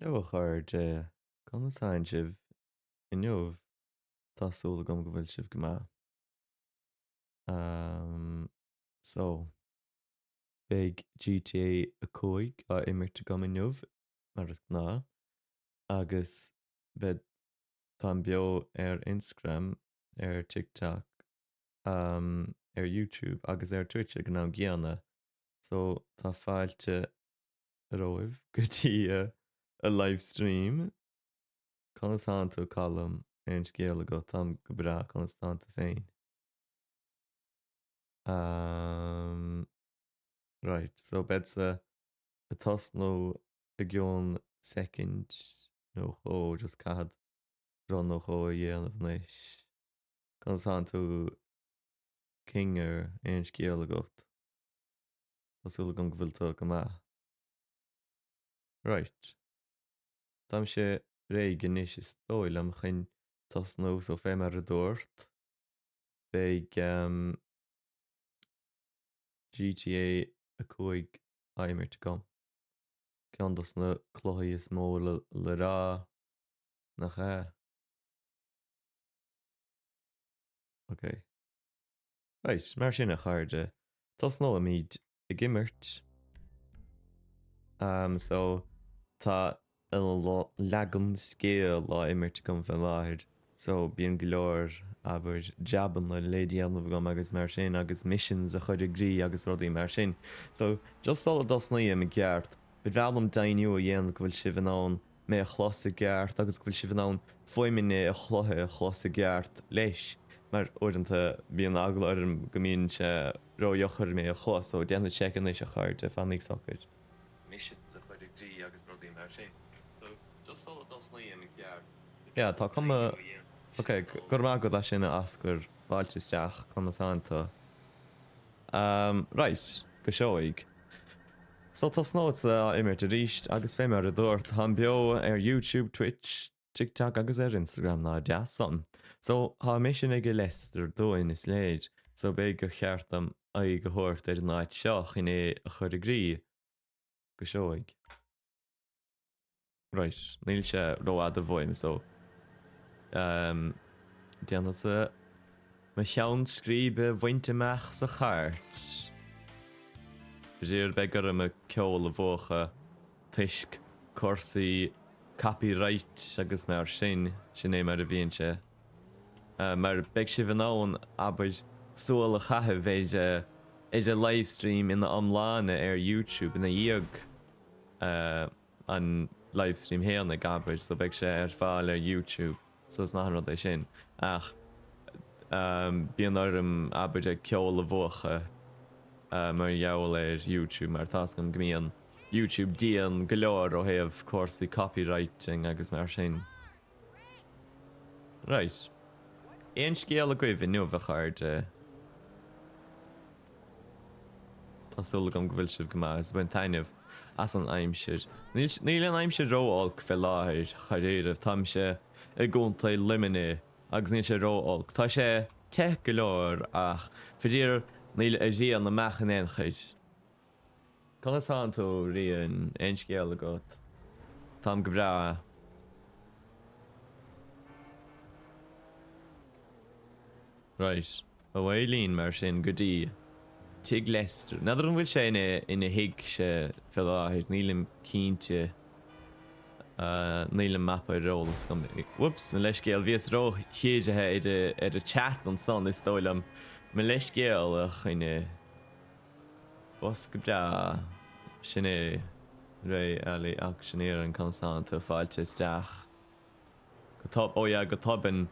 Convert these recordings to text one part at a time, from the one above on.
Leo chuir de conasáin sibh inniuh tásúla gom go bhfuil sibh go maith. So beidh GTA a cúig a imirt gom inniuh mar is ná agus bed tá beo ar Instagram ar TikTok ar YouTube agus ar Twitch ag ná gceanna so tá fáilte roimh gotí a livestream Conas tú colm an scéal go tam go bra constanta féin. Right, so bedsa a tos nó a gceann second nó cho just cad run nó cho a dhéanamh níis. Conas tú Kinger an scéal agat. Tásúla gom go bhfuil tú go maith. Right. Tam sé ré gníis is dóil am chun tos nó so fé mar a dúirt. Beidh GTA a cúig aimirt gom. Ceandas na chluthaí is mó le rá nach é. Ok. Right, mar sin a chairde. Tás nó a míad i gimmert. So tá legan scéal lá imirt gom fan láthir. So bíon go leor aber jaban le lédíanamh gom agus mar sin agus missions a chuir agrí agus rudaí mar sin. So just sal dos na am ceart. Bid bhealm dainú a dhéanam go bhfuil sibh an mé a chlos a ceart agus go bhfuil sibh an foiimiine a chluthe a chlos a ceart leis. Mar orintanta bíon aglairm gomíonn se roiochar mé a chlos so déanana check an éis a chuir de fannig socaid. Missions a chuir agrí agus rudaí mar sin. So just sal dos na am ceart. Yeah, tá cum Ok, gur má go lei sinna asgur báilteisteach chun santa. Right, go seoigh. So tá snóid imirt a ríist agus fé mar a dúirt tá beo ar YouTube, Twitch, TikTok agus ar Instagram ná deas son. So há mé sin ag leistar dóin is léid, so bé go cheartam a go thuirt ar náid seach in é a chur agrí go seoigh. Right, níl sé róád a bhhaim, so Déanana sa me cheann scríbe bhainteach sa chart. Bidéir begur am a ceol a bhócha tuisc cuasaí copyright agus mar sin é mar a bhíonn sé. Mar beag si bhanán aber súil a chathe bhéide is a livestream ina amláine ar YouTube ina dhéag an livestream héanna gabair so beag sé ar fáil ar YouTube. So is maith rud é sin. Ach, bíon orm abair ag ceol a bhócha mar gheall ar YouTube mar tascam gomíon YouTube díon go leor ó thaobh cuasaí copywriting agus mar sin. Right. Éon scéal a goibh inniuh a chairde. Tásúla gom go bhfuil sibh go maith, is buin tainmh as an aimseir. Níl an aimseir róáilc fe láthir charéireamh tam sé I gúnta limine agus ní sé róáilc. Tá sé te go leor ach fidír níl a dí an na mechan éon chuid. Conas tú rion éon scéal agat. Tám go bra. Right. A bhhailín mar sin go dtí. Tig Leicester. Nadar an bhfuil sé ina hiig sé fe láthir nílim cínte níl map ar rólas gom. Whoops, me leis géal bhíos ró chéidethe ar a chat an son is dóilem. Me leis géal a chuine bos go bra sinné ré eala ach sinnéar an constanta fáilte isteach. Go top ó ja go toban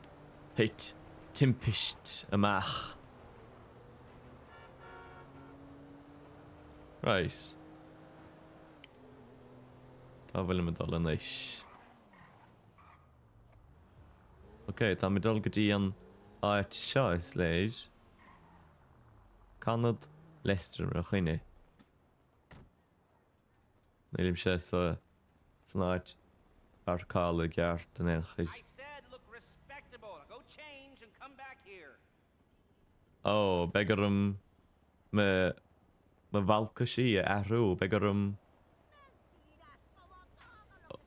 peit timpist amach. Right. Tá bhfuil me dul an éis. Ok, tá me dul go dtí an áit seo is léid. Canad Leicester mar a chuine. Nílim sé san áit arcála geart an éilchid. Ó, begarum me bhalca sí a ahrú, begarum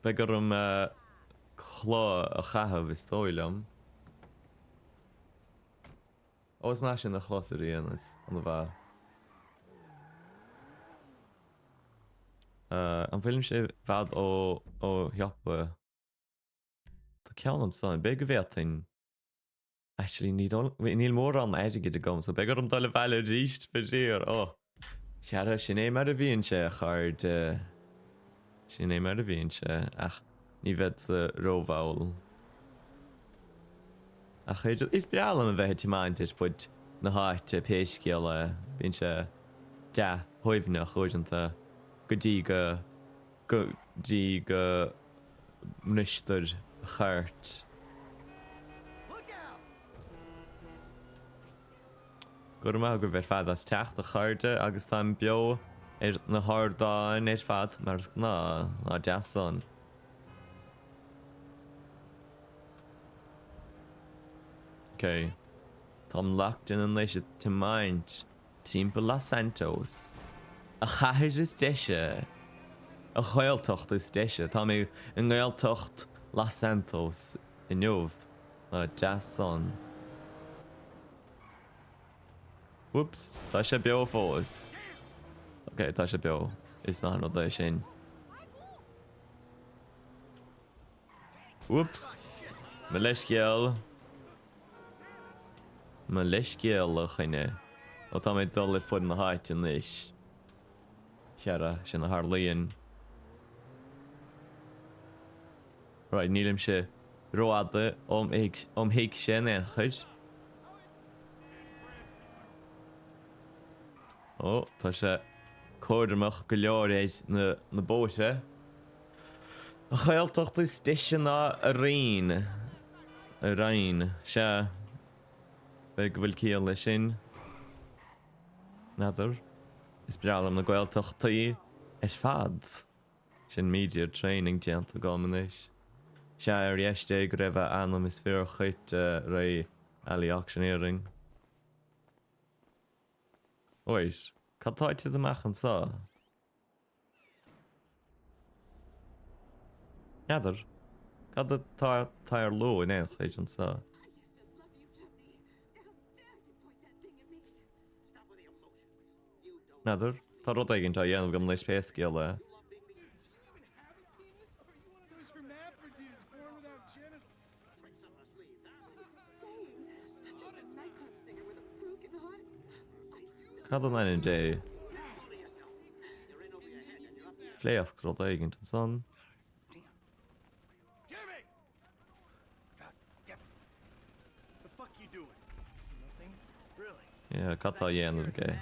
Begarum chlá a chahabh is tóilem. Os más sin na chlósaí anas an bha. An bhfuilm sé bhd ó heappa. Tá ceann an son, be go bhétain. Actually, níl mór an aige de gom, so begarum dal bhile ríist be sér. Oh. Seara sin é mar a bhíonn sé a chard sin é mar a bhíonn sé ach ní bheith sa róbháil. Ach is breall am a bheith timáintis bud na háite péiscial bhíonn sé de thuimhne chuidanta go dtí go mnisteir chart. Gur má gur bheith fad as techt a chairde agus tá beo na hádáin fad mar ná deasan. Okay. Tom locked in an leis to mind timp Los Santos. A chair is deise. A chailtocht is deise. Tá mé an gailtocht Los Santos in jobh a deasan. Whoops, tá sé beo fós. Okay, tá sé beo. Is má nó dé sin. Whoops. Me leiscial. Me leiscial a chuine. O tá mé dul fud na háit in leis. Seara sin na Harlíon. Right, nílim sé roiada héic sin chuid. Oh, tá sé códramach go leor éid na bóise. A chailtocht is deise ná a rain. A rain. Se be go bhfuil cíal lei sin. Nadidir. Is breallam na gailtochtaí is fad. Sin media training dianta gomanis. Se ar dhéiste go raibh anam is fear chuit ré early auctioneering. Ois, catáite amach an sa? Nadidir. Cad táir ló in éil chuid an sa? Nadidir. Tá rud aigen tá dhéanamh gom leis péascéal le. Cad an ein dé? Fléasc rud aigen an son. Yeah, catá dhéanamh gé.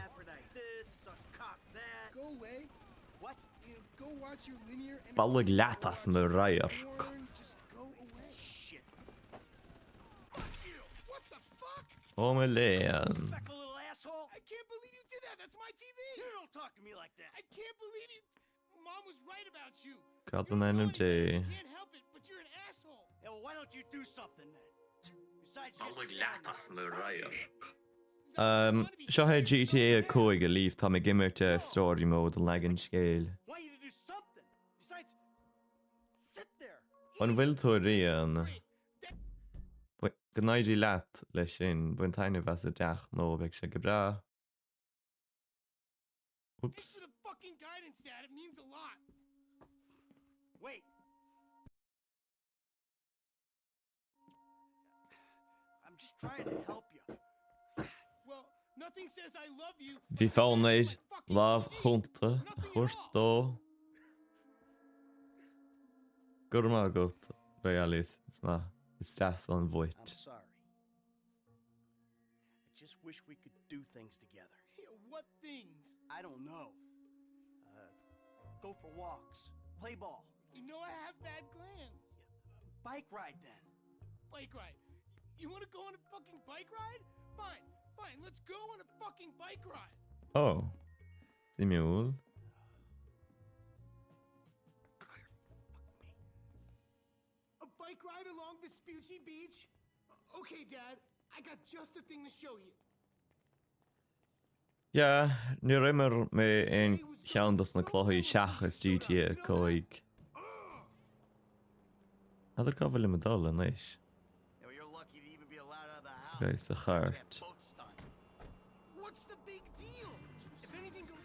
Ballag leatas me rair. Oh my land. I can't believe you did that. That's my TV. You don't talk to me like that. I can't believe you. Mom was right about you. Cad You're an annoying, NMJ. You can't help it, but you're an asshole. Yeah, well, why don't you do something then? Besides just Ballag standing leatas me there. rair. Seo Seo GTA a cóig a líomh tá gimmerte story mode an legan scéil. Want you to do something. Besides, sit there. An bhfuil tú rian. Gnáidí leat leis sin buin taine bheas a deach nó bheith sé go bra. Thanks Oops. for the fucking guidance, Dad. It means a lot. Wait. I'm just trying to help you. Well, nothing says I love you. Bhí fánaid lámh chunta a Nothing chuirt at all. dó. Gur má gut réalis is má is deas an I'm bhoit. sorry. I just wish we could do things together. Yeah, what things? I don't know. Go for walks. Play ball. You know I have bad glands. Bike ride then. Bike ride. You want to go on a fucking bike ride? Fine, fine. Let's go on a fucking bike ride. Oh. Simúl. A bike ride along Vespucci Beach? Okay, Dad. I got just the thing to show you. Ja, ní rimmer mé ein cheandas na chlóthaí seachas GTA cóig. Had er gofal im dal yn eich. Yeah, well, you're lucky to even be allowed out of the house. Okay, sa That chart. boat stunt. What's the big deal? If anything goes...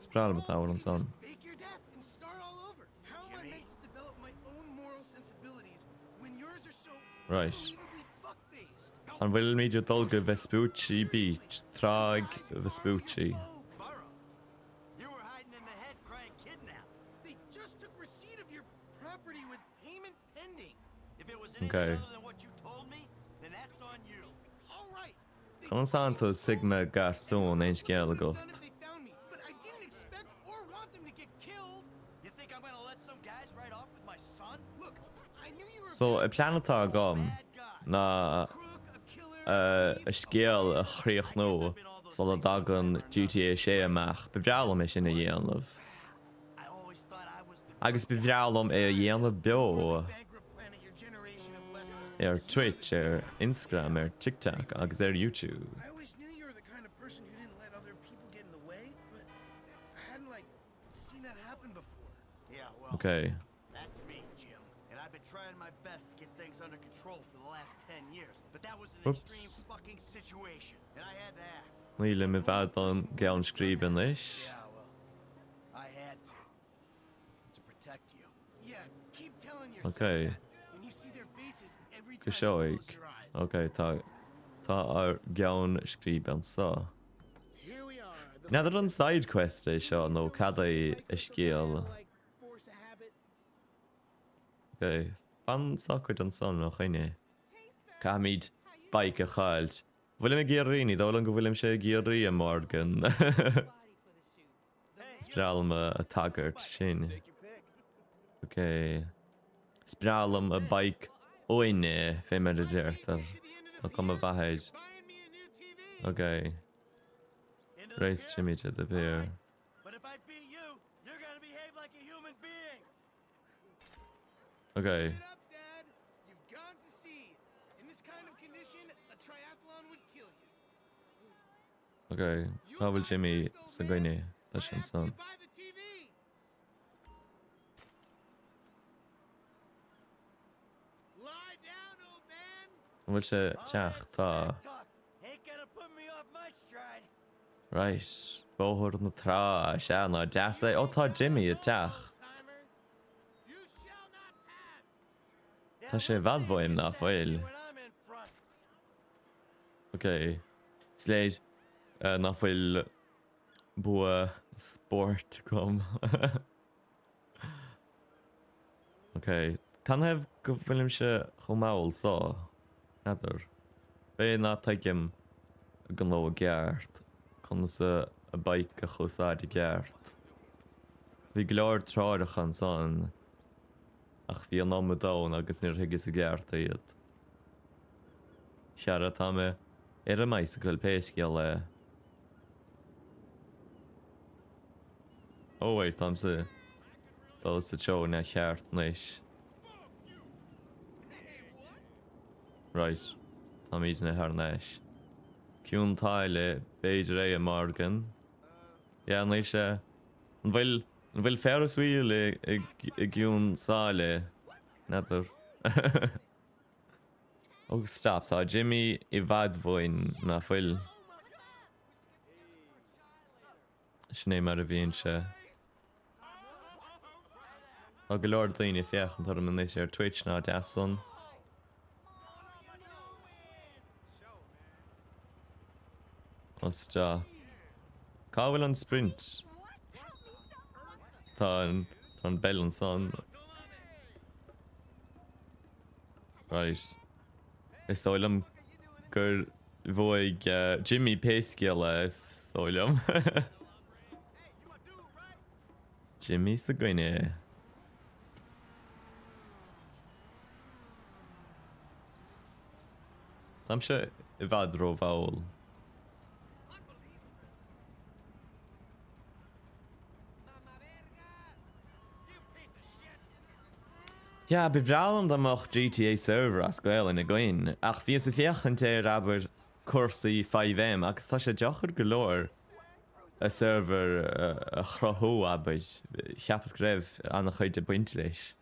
Spral met awr yn son. Fake your death and start all over. How am I meant to develop my own moral sensibilities when yours are so Right. unbelievably fuck-faced? Han wil mi dolge Vespucci Beach. Trag Vespucci. Oh, Burrow. You were hiding in the head crying kidnap. They just took receipt of your property with payment pending. If it was anything Okay. other than what you told me, then that's on you. All right. They Kan santo fucking Sigma Garçon eins They would've gelgot. done if they found me, but I didn't expect or want them to get killed. You think I'm gonna let some guys ride off with my son? Look, I knew you were a So bad y planetá gom Bad guy. na crook, a killer, y sgéal a chríoch nó sol a dagan GTA sé amach bevralam is in a dhéanamh. I always thought I was the Agus bevralam dhéanamh beo bankrupt planet your generation of leftovers. Twitch, Instagram, TikTok, agus YouTube. I always knew you were the kind of person who didn't let other people get in the way, but I hadn't like seen that happen before. Yeah, well, Okay. that's me, Jim. And I've been trying my best to get things under control for the last 10 years. But that was an Oops. extreme fucking situation. And I had to act. Níle mi bhadlan gean scríban leis. Yeah, well, I had to. To protect you. Yeah, keep telling yourself Okay. that when you see their faces every time you Gyshoig. close your eyes. Okay, tá ar gean scríban sa. Here we are. The Neidir an side quest é seo nó cada i scéal. like force a habit. Okay. Fan sacuid an son nach chuine. Camid bike a chailt. Bhfuil me géirí, dólan go bhfuil sé géirí a morgan. Sprálam a taggart sin. Take your pick. Okay. Sprálam a bike oine fé mar a déirtar. Tá com a bhaid. Buying me a new TV. Okay. Into the Race gear? Jimmy to the pier. But if I beat you, you're gonna behave like a human being. Okay. Get up, Dad. You've gone to sea. In this kind of condition, a triathlon would kill you. Okay. Tá bhfuil Jimmy sa gine. Tá sin After son. you buy the TV. Lie down, old man. Bhfuil sé teach tá. Talk ain't gonna put me off my stride. Right. Bóthir na trá se ná deasa. Ó tá Jimmy a teach. Timer. You shall not pass. Yeah, Tá sé we'll see bhadmhaim if ná you're sexy foiil. when I'm in front. Okay. Sléid nach bhfuil bua sport gom. Okay. Can hef go bhfuilm se chomáil sá. Nadidir. Bé ná taigim gan nó a gceart. Chun sa a bike a chosáid a gceart. Bhí go leir tráidechan san. Ach bhí an am dán agus níor higus a gceart iad. Seara tá me ar a mais a goil péiscial le. Oh wait, tam sa dal sa teo na cheart níis. Right, tam iad na haar níis. Ciún táile beidir é a Morgan. Ja, níis sé. An bhfuil Ferris wheel i giún sáile. Nadidir. Oh, stop, tá Jimmy I bhadmhain na bhfuil. Sné mar a bhíonn se. Tá go leir daoine fiochan tar an níos ar Twitch ná deasan. Os tá. Cá bhfuil an sprint? Tá an bell an son. Right. Is tóilm gur bhóig Jimmy Pescial is tóilm. Jimmy sa gine. Tam se I bhadró bhail. Ja, bevralam damach GTA server as goil in a goin. Ach fi sa fiochan te aber cursaí 5M agus tá sé deachar go leir a server a chrothó abid cheapas greibh anna chuid de buint leis.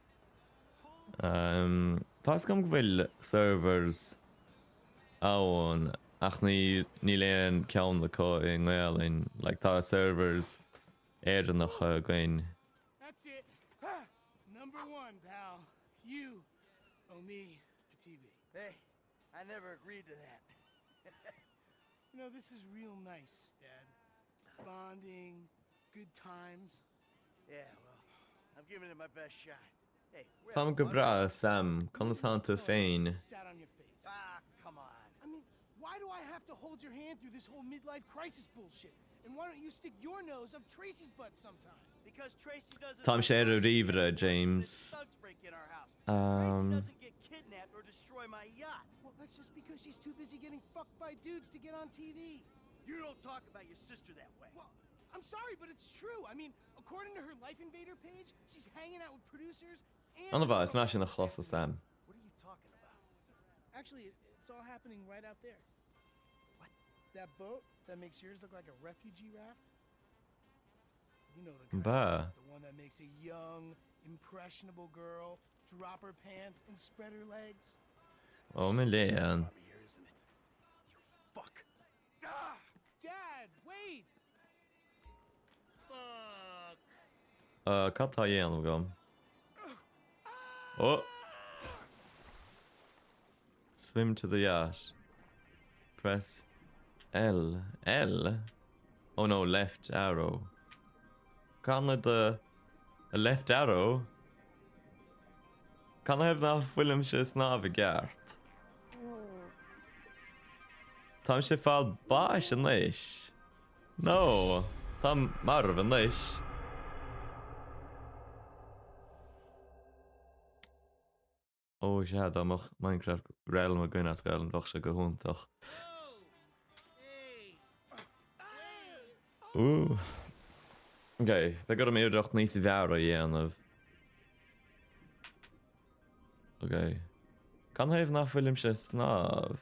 Tá gom bhfuil servers áin ach ní léon ceann le có I ngáilín, like tá servers éidirnach going. That's it. Number one, pal. You owe me a TV. Hey, I never agreed to that. You know, this is real nice, Dad. Bonding, good times. Yeah, well, I'm giving it my best shot. Hey, we're Tá having go fun. bra Sam, conas hananta féin. Sat on your face. Ah, come on. I mean, why do I have to hold your hand through this whole midlife crisis bullshit? And why don't you stick your nose up Tracy's butt sometime? Because Tracy doesn't. Tá sé ar ríomhre, James. Thugs break in our house. Tracy doesn't get kidnapped or destroy my yacht. Well, that's just because she's too busy getting fucked by dudes to get on TV. You don't talk about your sister that way. Well, I'm sorry, but it's true. I mean, according to her Life Invader page, she's hanging out with producers and... An bhá, smash in the chlosa Sam. What are you talking about? Actually, it's all happening right out there. What? That boat that makes yours look like a refugee raft? You know the kind. Bah. The one that makes a young, impressionable girl drop her pants and spread her legs. Oh, my léan. Bobby here, isn't it? You fuck. Ah! Dad, wait! Fuck. Catá dhéanamh gom. Oh! Swim to the yacht. Press L. L? Oh no, left arrow. Can the left arrow? Can I have na film sé snáb gart? Tá sé fáil báis an leis. No, tá marv an leis. Oh, sé dámach Minecraft realm a gine gael an bhach se go húntaach. Hey! Ooh. Okay, we got mé docht níos bheara dhéanamh. Okay. Can I have na film sé snáb?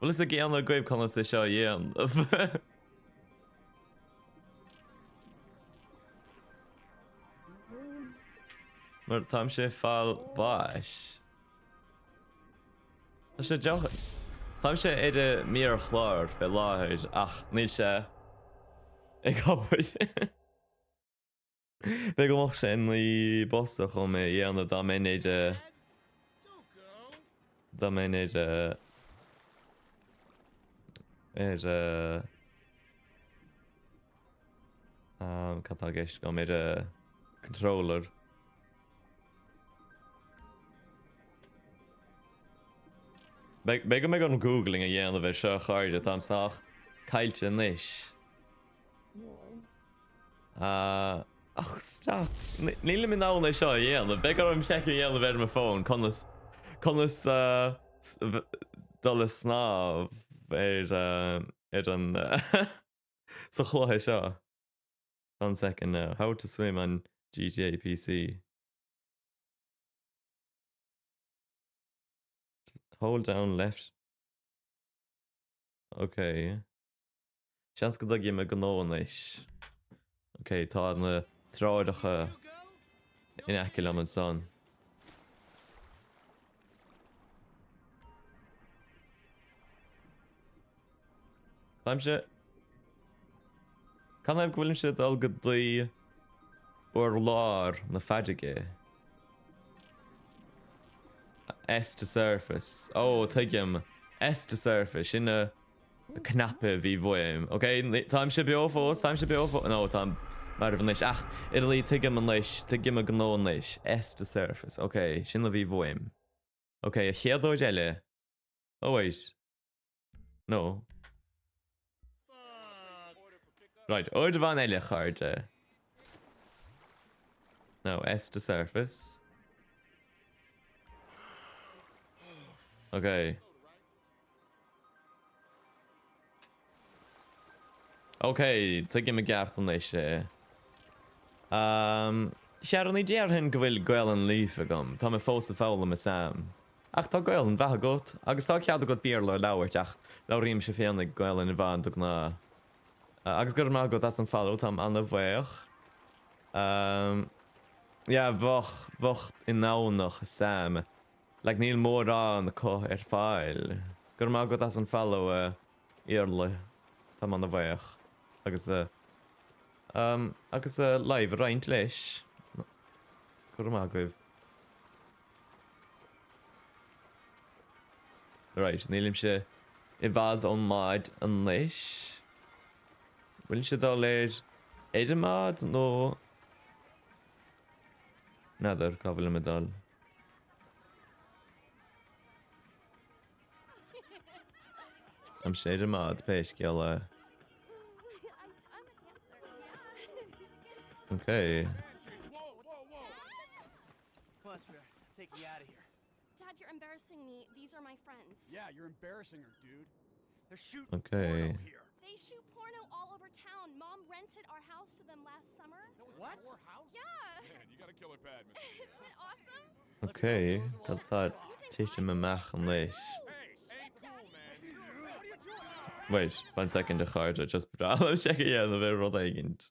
Well, is a géanna goibh can sé seo dhéanamh. Mar tam sé fáil báis. Tá sé deocha. Tam sé idir míar chláir fe láthir ach níl sé ag habhaid. Be go mach sé í bosta chum é dhéanamh dá mé néide Don't go. dá mé néide catá gist go mé controller. Be go mé an googling a dhéanamh bheith seo chairde tam sách caiilte níis. Ach, stop. Níl mi nána seo dhéanamh. Be go am check dhéanamh ar my phone conas dul snáb ar an sa chluthe seo. 1 second now. How to swim on GTA PC. Hold down left. Okay. Seans go dtí me go nóis. Okay, tá na tráidecha You go? in aici am an son. Táim sé Can I've gwyln sé dal go dtí o'r lár na faidige? S to surface. Oh, tuigim. S to surface. Sin a knappe bhí bhuaim. Okay, time should be awful. Time should be awful. No, time. Mar van leis. Ach, Italy tuigim an leis. Tuigim a gnó an leis. S to surface. Okay, sin a bhí bhuaim. Okay, a chéadó eile. Oh wait. No. Right, o'r van eile charde. No, S to surface. Okay. Okay, tuigim a gap an leis sé. Searan í déar hin go bhfuil gael an líf a gom. Tá me fós a fála me Sam. Ach, tá gael an bheith got. Agus tá cead a got bíar le leabhart ach. Lá rím sé féannig gael an bhain dog na Agus gur má go as an fallú tam an bhhéoch. Ja, bhoch in nánach sam. Like níl mór an có fáil. Gur má go as an fallú íorla tam an bhhéoch. Agus live roiint leis. Gur má goibh. Right, nílim se I bhd an maid an leis. Bhfuil se dá léir éidir maid nó nadidir cá bhfuil me dal. Am sé éidir maid péis ceall I'm a dancer. Yeah. Okay. Whoa, whoa, whoa! Come on, sweetheart. Take me out of here. Dad, you're embarrassing me. These are my friends. Yeah, you're embarrassing her, dude. They're shooting Okay. porno here. They shoot porno all over town. Mom rented our house to them last summer. What? Your house? Yeah. Man, you got a killer pad, Mr. Isn't it awesome? Okay. Got that teaching me mach an leis. Hey, ain't cool, man. What are you doing? Wait, 1 second de charge. Just bra check again the bit rod agent.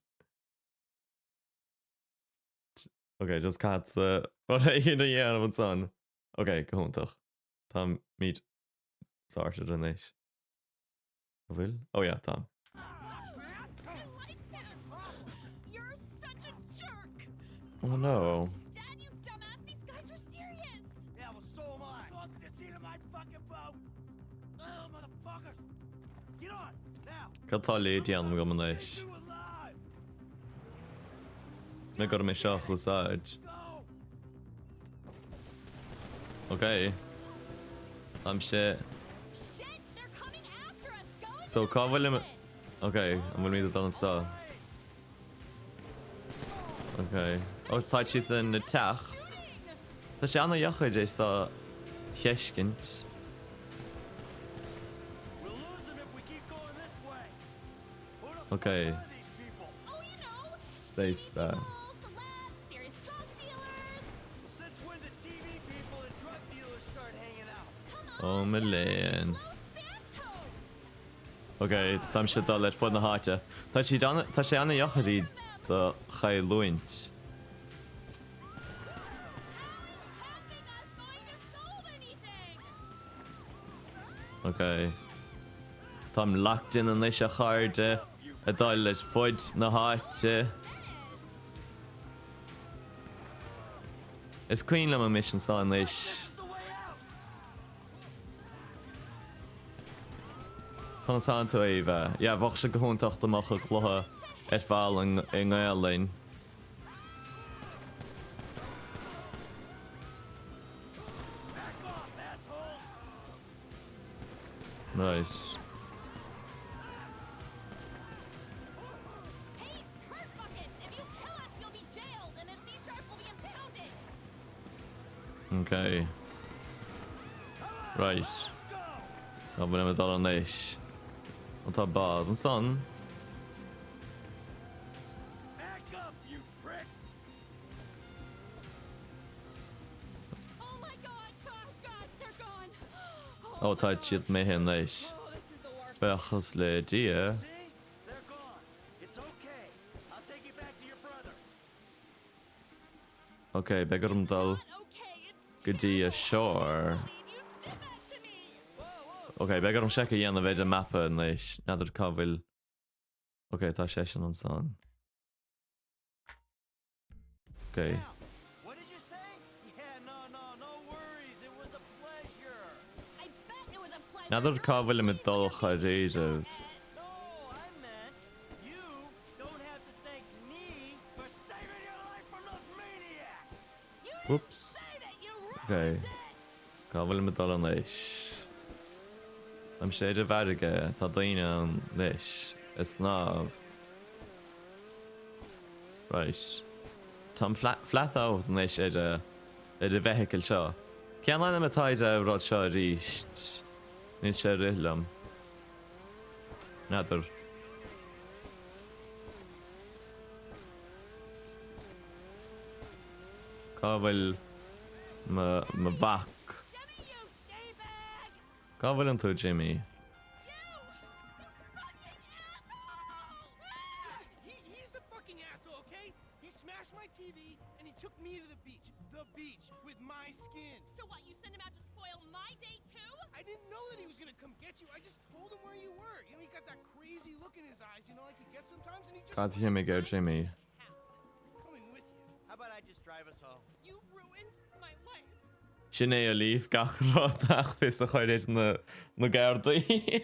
Okay, just cat rod agent again what's on. Okay, go on toch. Tom meet started in this. Will? Oh yeah, Tom. I like that. You're such a jerk. Oh no. Dad, you dumbass. These guys are serious. Yeah, well, so am I. Go to the scene of my fucking boat. Oh, motherfuckers. Get on, now. Catali dian go man leis. You alive. Me got me shach outside. Go. Okay. I'm shit. Shit, they're coming after us. Go into So the cá bhfuil basement. Okay, I'm gonna meet it on saw. Okay. Oh, tá si in na techt. Tá sé anna jochaid é sa cheiscint. We'll lose them if we keep going this way. Who the Okay. fuck are these people? Oh, you know. Space TV bar. people, celebs, serious drug dealers. Since when did TV people and drug dealers start hanging out? Come on. Oh, Milan. Los Santos. Okay, tam sé dá leis fud na háte. Tá sé anna jochaid do chaid luint. Having us going to solve anything. Okay. Tam locked in an leis a charde. A dá leis fud na háte. Is clean am a mission stá an leis. This is the way out. Pan Santo Eva. Ja, bhach se gohúntacht amach a chlutha fáil an gáalainn. Back off, assholes. Nice. Hey, turd buckets! If you kill us, you'll be jailed, and the sea shark will be impounded. Okay. Right. Let's go. Tá bhfuil me dal an leis. An tá bad an son. Back up, you pricks. Oh my God! God, they're gone. Ó tá siad mé hen leis. Oh, this is the worst. Bechas le dia. See? They're gone. It's okay. I'll take you back to your brother. Okay, begur am dal Okay, it's go dtí a seoir. you did that to me. Okay, begur am secha dhéanana bheith a mappa an leis. Nadidir cá bhfuil. Okay, tá sé sin an son. Okay. What did you say? Yeah, no worries. It was a pleasure. I bet it was a pleasure. Nadidir cá bhfuil me dal cha réidir. No, I meant you don't have to thank me for saving your life from those maniacs. You Whoops. said it. You ruined Okay. it. Cá bhfuil me dal an leis. Am sé de bharige tá daine an leis. Is náb. Right. Tá flat out an leis é de vehicle seo. Cean lena matáid a rád seo ríist. Níl sé rilam. Nadidir. Cá bhfuil ma bhac. Jimmy, you D-bag. Cá bhfuil an tú, Jimmy. You fucking asshole. And he took me to the beach. The beach. With my skin. So what, you sent him out to spoil my date too? I didn't know that he was gonna come get you. I just told him where you were. You know, he got that crazy look in his eyes, you know, like he gets sometimes, and he just... Gaat hiermee gaeilge Jimmy. Coming with you. How about I just drive us home? You ruined my life. Sinné a líf gach rátach fis a chuir éis na gardaí.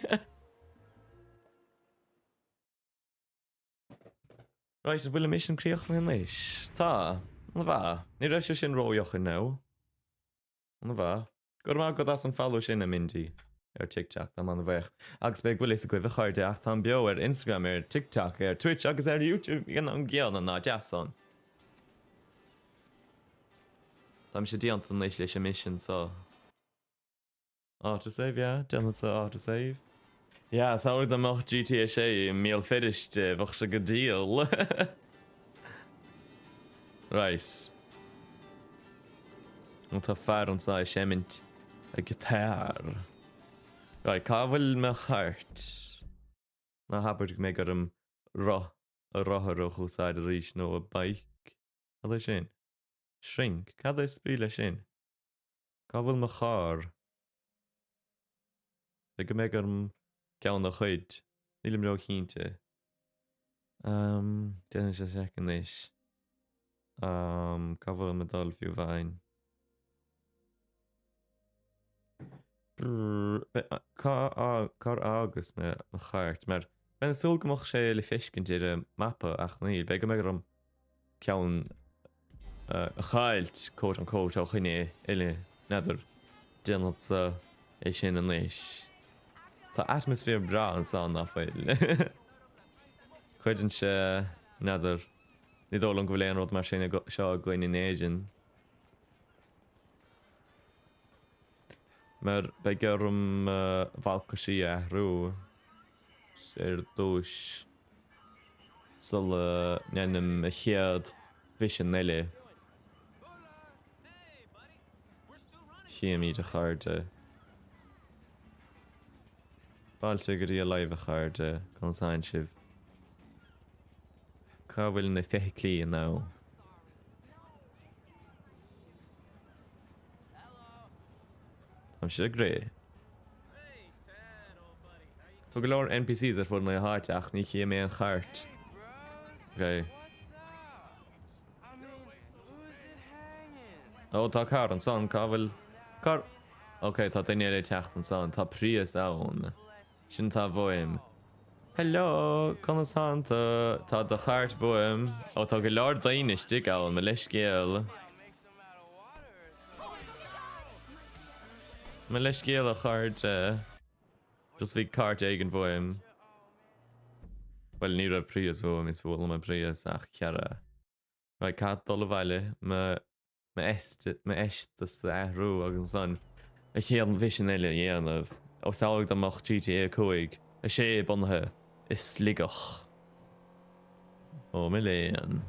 Right, so bhfuil mis an críoch na leis. Tá, na bha. Ní raibh sin róoch in now. Na bha. Gur má go as an follow sin a Mindy ar TikTok am an bheith. Agus beag bhfuil is a goibh chuirde ach tá bio ar Instagram ar TikTok ar Twitch agus ar YouTube gan an gceann na deasan. Tá sé díanta an leis leis a mission so. Autosave, yeah. Dyna sa autosave. Yeah, so the moch GTA sé meal finished bach se go deal. Right. An tá fear an sa sémint a guitar. Right, cábhfuil me chart. Na habert mé gur am a rothar chusáid a rís nó a bike. Cad é sin? Shrink. Cad é spíle sin? Cábhfuil me char. Go mé gur ceann a chuid. Nílim rá cínte. Déann sé second ish. Cábhfuil me dul fiú bhain. Car agus me chart, mar ben súl gomach sé le fiscin tíre mappa ach níl, be go mé gur am ceann a chailt quote unquote ó chuine ile neidir déanat é sin an leis. Tá atmosfér bra an san nachfuil. Chuidann sé neidir ní dólam go bhfuil éon rud mar sin seo going in éidean. Mar be gurm bhalca sí ahrú ar dúis sul neanam a chéad vision eile. Chéimí a chairde. Bailte go dtí a leibh a chairde chun sáin sibh. Cá bhfuil na feiche clí ná. Am sé gré. Tá go leor NPCs ar fud na háit ach ní chéim mé an chart. Okay. Ó tá car an son cá bhfuil car. Okay, tá daine é techt an son tá príos ann. Sin tá bhfuim. Hello, chuna santa tá do chart bhfuim. Ó tá go leor daine stig ann me leis scéal. Me leis scéal a chart just bhí cart éigen bhfuim. Well, ní raibh príos bhfuim is bhfuil me príos ach ceara. Right, cat dul a bhaile me eistas a ahrú agus san. A chéan vision eile dhéanamh. Ó saolag amach GTA 5. A sé bunthe is sligach. Ó me léan.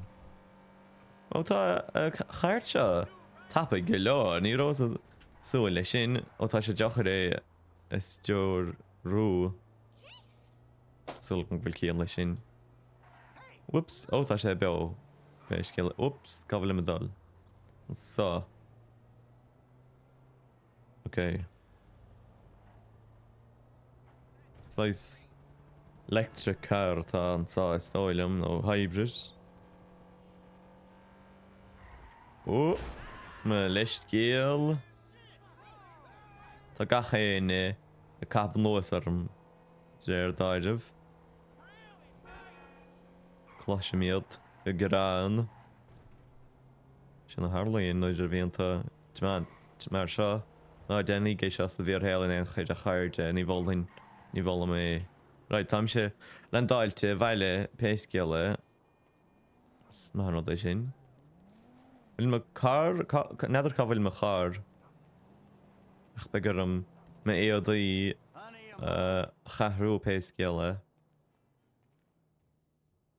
Ó tá chart seo tappa go leor ní rósa súil le sin ó tá sé deachar é is deor rú. Súil go bhfuil cían le sin. Whoops, ó tá sé beo. Bheis céile. Oops, cabhfuil me dul. So. Okay. It's electric car tá an sa stáilm nó hybrid. Ó, me leis géal. Tá gachéin a cap nóas arm déir dáideh. Cloisiimiad a gráin. Sin na Harlaíon noidir bhíonanta mar seo. Ná déanaí géis as do bhíor héalainn an chuid a chairde ní bholainn ní bhla mé. Right, tam sé len dáilte bhaile péisceala. Má nó é sin. Bhfuil me car neidir cá bhfuil me char. Ach be gur am me éadaí chahrú péisceala.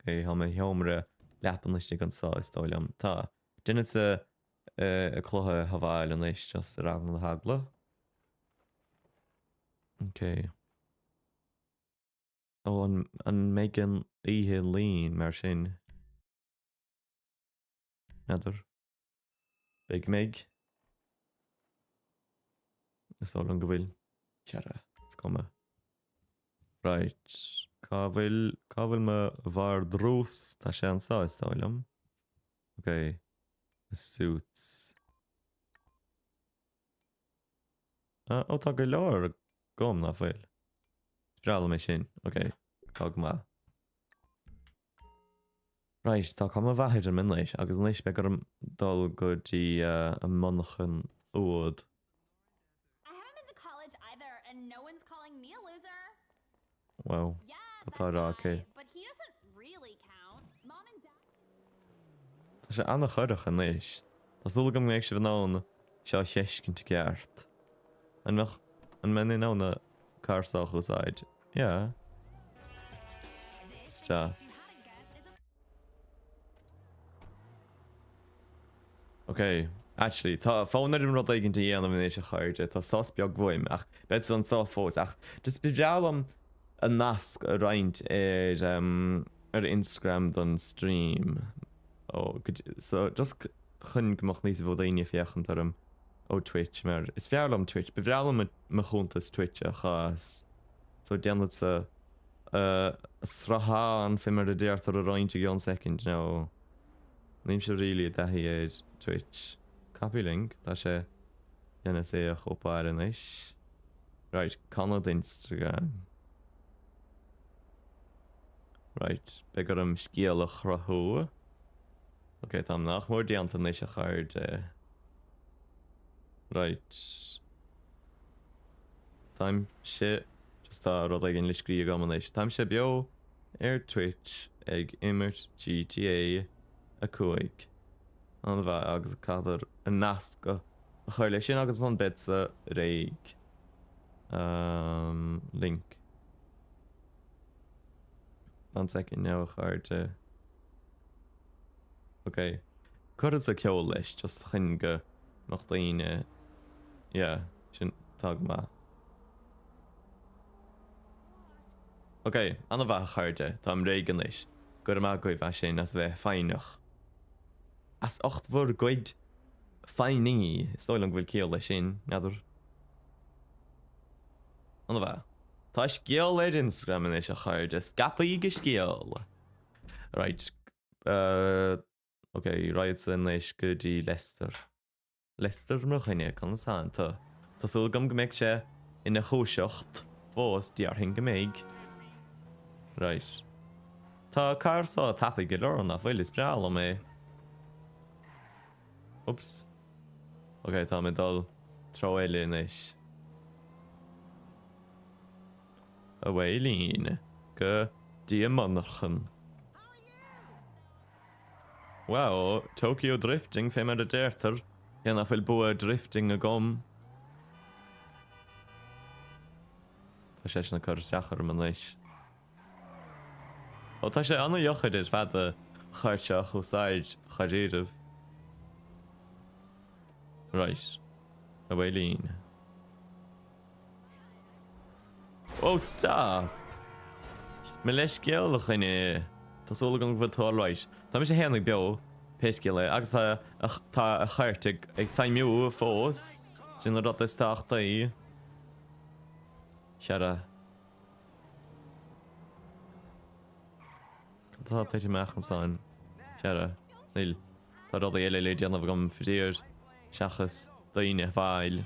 Okay, ha me heomre leapan leis an sá stáilm. Tá. Dinne sa a chluthe haváil an leis just a ran le hagla. Okay. Oh, an mégan ihe lín mar sin. Nether. Big Meg. Is all an gohfuil ceara come. Right. Cá bhfuil me bhar drús tá sé an sáistáilm. Okay. The suits. Ó tá go leor gom na bhfuil. Sprála mé sin. Okay. Tá go má. Right, tá cum a bhaid an min leis, agus leis be gur dul go dtí a monachan úd. I haven't been to college either, and no one's calling me a loser. Wow. Yeah, Go that tá rá, guy, okay. but he doesn't really count. Mom and Dad. Tá sé anna chuireach an leis. Tá súla go méid se bhnán seo cheiscin te ceart. An men in ána cársach úsáid. Yeah. Sta. Okay, actually, tá fánar an rud aigen tí dhéanam in éis a chuirde, tá sás beag bhfuim ach bed an tá fós ach just bidrealam a nasc a roiint ar Instagram don stream. Oh, so just chun gomach níos bh daine fiochan tarm ó Twitch mar is fearlam Twitch, bidrealam me chuntas Twitch a chas. So déanad sa straha an fi mar a déirtar a roiint a gán second now. Níim se rilí dahí éid Twitch. Copy link, tá sé dhéana sé a chopáir in is. Right, Conad Instagram. Right, begur am scéal a chrathú. Ok, tá nach mór dianta níos a chairde. Right. Táim sé, just tá rud ag an liscrí a gaman éis. Táim sé beo ar Twitch ag imirt GTA a cuaig. An bheith agus cadar a nasc go a chuir lei sin agus an bit sa réig. Link. One second now a chuirde. Okay. Cur is a ceol leis, just chun go nach daoine. Yeah, sin tag ma. Okay, an bheith chuirde, tá am réigen leis. Gur am goibh a sin as bheith feinach. As 8 bhór goid feiní, stoil an bhfuil ceol leis sin, neidir. An bheith. Tá scéal leid Instagram in éis a chuirde, scapaí go scéal. Right. Okay, right san leis go dtí Leicester. Leicester mar chuine can san tá. Tásúil gom go mbeidh sé ina chúiseacht fós dearthain go mbeidh. Right. Tá cársá tappa go leor nach bhfuil is breala mé. Oops. Okay, tá mé dul troéile in éis. A bhélín go dtí a monachan. Wow, Tokyo drifting fé mar a déirtar. Dhéanana bhfuil bua drifting a gom. Tá sé na cur seachar man leis. Ó tá sé anna jochaid is bhead a chuirteach úsáid charéadamh. Right. A bhélín. Oh, stop! Me leis ceolach inne. Tásúla gan bhfuil táráid. Tá sé héanana beo pesciile agus tá a chairrteigh ag feimiú fós sin na rot is táachtaí. Seara. Tá téidir meachan sáin. Seara. Níl. Tá rud a eile le déanamh gom fidéir seachas daoine fáil.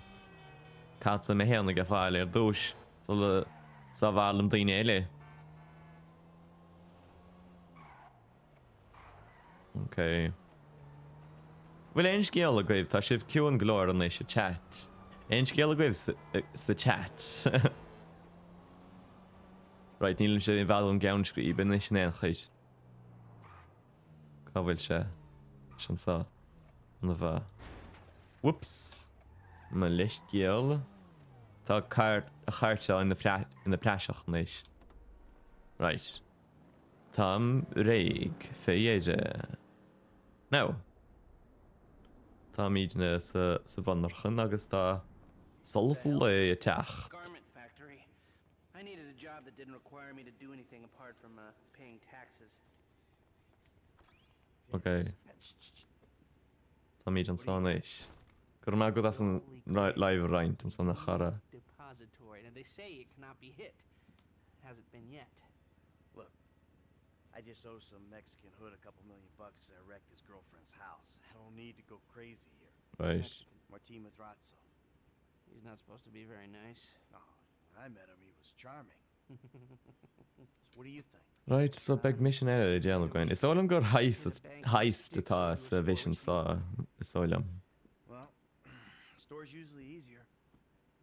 Capsa me héanana go fáil ar dúis. Sa bhálum daoine eile. Okay. Well, ein scéal a goibh tá sibh ciúin glóir an éis a chat. Ein scéal a goibh sa chat. Right, nílim sé i bhálum gaun scríb in éis an chuid. Cá bhfuil sé sin sa an bheith. Whoops. Ma leis scéal. Tá a chairte in na preiseach níos. Right. Tám réig fé éide. Now. Tá míidne sa bhanarchan agus tá solasal le a teach. Garment factory. I needed a job that didn't require me to do anything apart from paying taxes. Okay. Tommy Johnson ish. Gur ma go as an live rind an son chara. Depository, and they say it cannot be hit. Hasn't been yet. Look, I just owe some Mexican hood a couple $1 million because I wrecked his girlfriend's house. I don't need to go crazy here. Right. Martin Madrazo. He's not supposed to be very nice. Oh, when I met him, he was charming. So what do you think? Right, so big mission er ideal going. Is all gur heist atá sa vision sa soilem. Well, store's usually easier.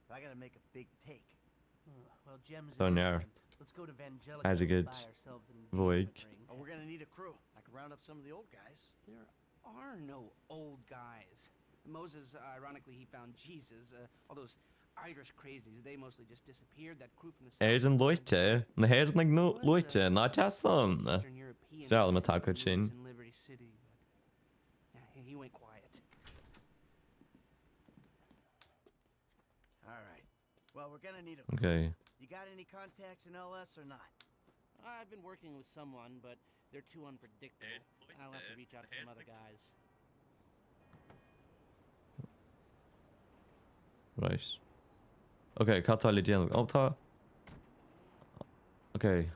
But I gotta make a big take. Well, gems So it is, near. then. Let's go to Vangelica Had a and good buy ourselves an voig. engagement ring. Oh, we're gonna need a crew. I can round up some of the old guys. There are no old guys. Moses, ironically, he found Jesus. All those Irish crazies, they mostly just disappeared. That crew from the south. An loite, na héir na no loite, na tason. Eastern European Stral ma man taka who lives chin. in Liberty City, but he went quiet. All right. Well, we're gonna need a crew. Okay. You got any contacts in LS or not? I've been working with someone, but they're too unpredictable. I'll have to reach out to some other guys. Right. Okay, catá le déanamh. Oh, tá. Okay.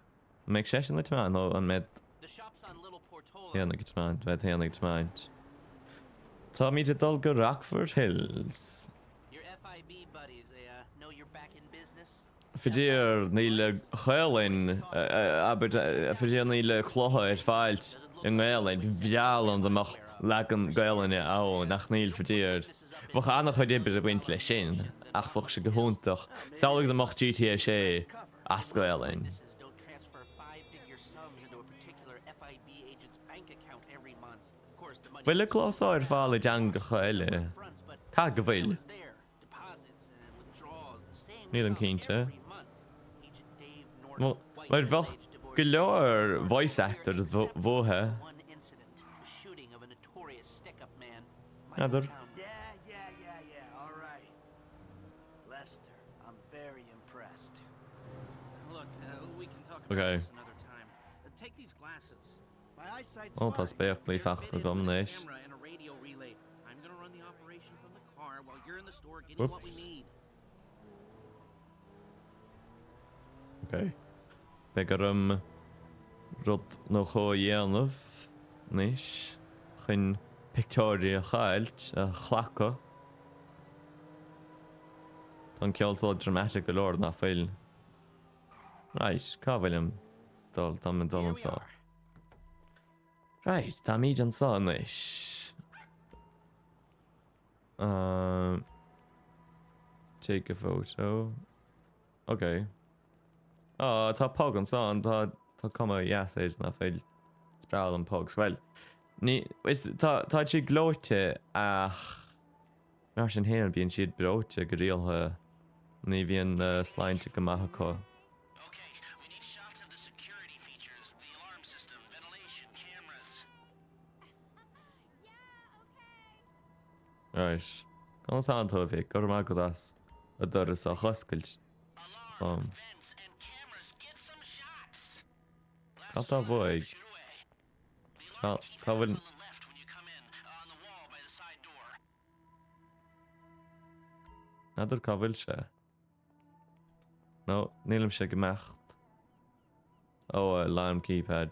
Make session lit man no an med The shop's on Little Portola. héannig it man, vet héannig it man. Tá mi dal go Rockford Hills. Your FIB buddies, they know you're back in business? Fidir níle chuilin aber fidir níle chlotha ar fáilt in gáilin bhealan amach legan gáilin á nach níl fidir. Bfach annach chuid ibre a bhaint le sin ach fach se gohúntaach. Sálig amach GTA sé as gáilin. Businesses don't transfer five-figure sums into a particular FIB agent's bank account every month. Of course, the money Bhfuil chlósá ar fáil dean go chuile. fronts, but Cá go bhfuil. it's there. Deposits and withdrawals, the same Níl an sum cínte. every month. Agent Dave Norton, Well, white bhfuil bfach middle-aged divorcee. go leor voice actors bmhóthe. One incident, the shooting of a notorious stick-up man. Nadidir. Michael Town. Yeah. All right. Lester, I'm very impressed. Look, we can talk about Okay. this another time. Take these glasses. My eyesight's Oh, fine. tá speachlaí They're feachta fitted gom with a néis. camera and a radio relay. I'm gonna run the operation from the car while you're in the store getting what we Whoops. need. Okay. Begur rud nó cho dhéanamh níis chun pictóí a chailt a chhlacha. Tá ceol so dramatic go leor nach féil. Right, cá bhfuilm dul tá min dul Here an we sá. are. Right, tá míid an sá níis. Take a photo. Okay. Oh, tá pog an sá tá cuma jaséid na féil spráil an pogs. Well, tá si glóite ach mar sin héan bíonn siad bróte go rialtha ní bhíon sláinte go maithá. Okay, we need shots of the security features, the alarm system, ventilation, cameras. Right. Gan antá bhíh gur má go as a doras a choscailt. Alarm, vents, and cameras. Get some shots. Tá bhig. Shoot away. The alarm keypad's Cá on bhfuil the left when you come in, on the wall by the side door. nadidir cá bhfuil se. No, nílim se go mecht. Oh, alarm keypad.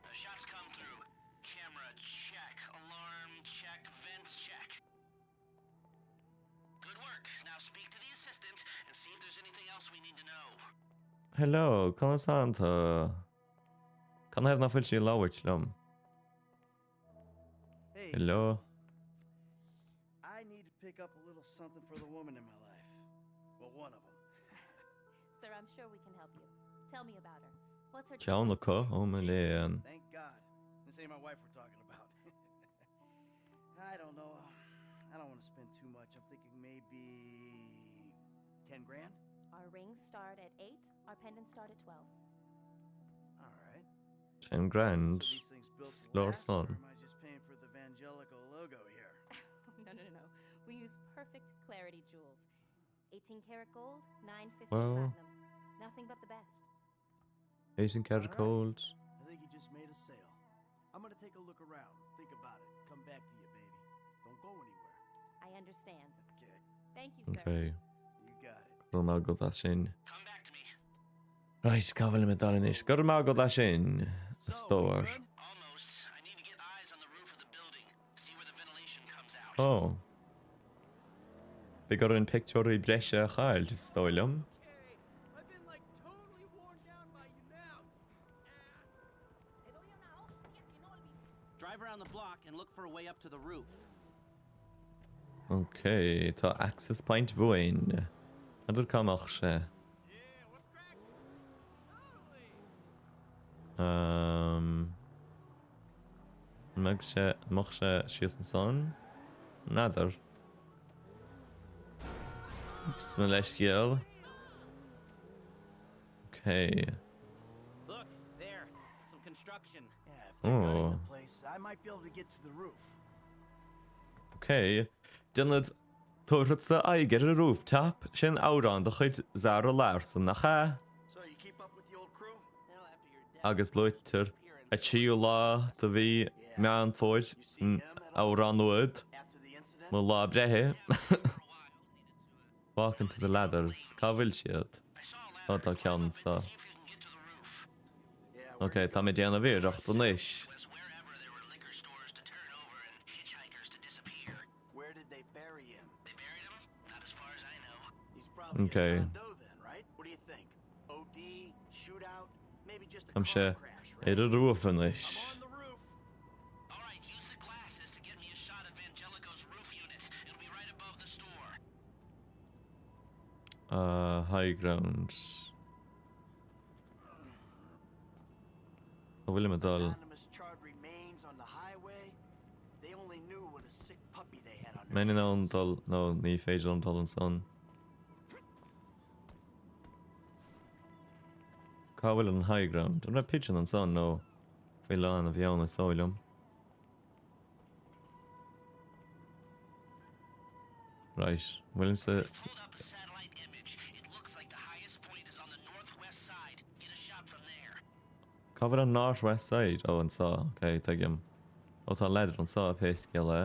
The shots come through. Camera check. Alarm check. Vents check. Good work. Now speak to the assistant and see if there's anything else we need to know. Hello, can Santa? Can I have na fil lawit lum? Hey, Hello. I need to pick up a little something for the woman in my life. Well, one of them. Sir, I'm sure we can help you. Tell me about her. What's her Ciao deepest ko, need? oh man. Thank God. This ain't my wife we're talking about. I don't know. I don't want to spend too much. I'm thinking maybe 10 grand. Our rings start at 8. Our pendants start at 12. All right. 10 grand. So these things built to Slower last, or son. am I just paying for the Vangelico logo here? No. We use perfect clarity jewels. 18 karat gold, 950 Well. platinum. Nothing but the best. 18 karat gold. I think you just made a sale. I'm gonna take a look around. Think about it. Come back to you, baby. understand. Okay, Thank you, sir. Okay. you got it. Gur má go a sin. Come back to me. Right, cabhfuil me dalinis. Gur má go a sin. A So, we stór. good? Almost. I need to get eyes on the roof of the building. See where the ventilation comes out. Oh. Be gur an picture I breise a chael, just stoilm. Okay, I've been like totally worn down by you now, ass. Te doy una hostia que no olvides. Drive around the block and look for a way up to the roof. Okay, tá access point bhuain. Andur camach sé. Yeah, what's cracking? Totally. Mag sé sios an son? Nadar. Oops, me leis giel. Okay. Look, there. Some construction. Yeah, if they're gutting Oh. the place, I might be able to get to the roof. Okay. Dyna tuaird sa aigeir a rooftop sin árán do chuid Zara Larson nach cha So, you keep up with the old crew? Well, after your death, agus luitir a tíú lá do bhí meán fóid You see him at all árán nuad after the incident? má lá brethe. for a while, needed to. Walking to the ladders. Cá bhfuil siad? I saw a Oh, ladder. tá Climb ceann up sa. and see if you can get to the roof. Yeah, where'd Okay, he tá go? mé déanana bhíreach do níis. Was wherever there were liquor stores to turn over and hitchhikers to disappear. Where did they bury him? They buried him? Not as far as I know. He's probably Okay. a John Doe then, right? What do you think? OD, shootout, maybe just a I'm car sure crash, right? idir rúfan níis. I'm on the roof. All right, use the glasses to get me a shot of Angelico's roof unit. It'll be right above the store. High ground. Ó bhfuil me dal. Anonymous charred remains on the highway. They only knew what a sick puppy they had on their Many ná an hands. dal nó ní féidir an dal an son. Cá bhfuil an high ground. An ra pigeon an son nó fé lán a bheanna stáilm. Right. Bhfuil sa Pulled up a satellite image. It looks like the highest point is on the northwest side. Get a shot from there. Cá bhfuil an northwest side. Oh, an sá. Okay, tuigim. Ó tá leidir an sá a péist ge le.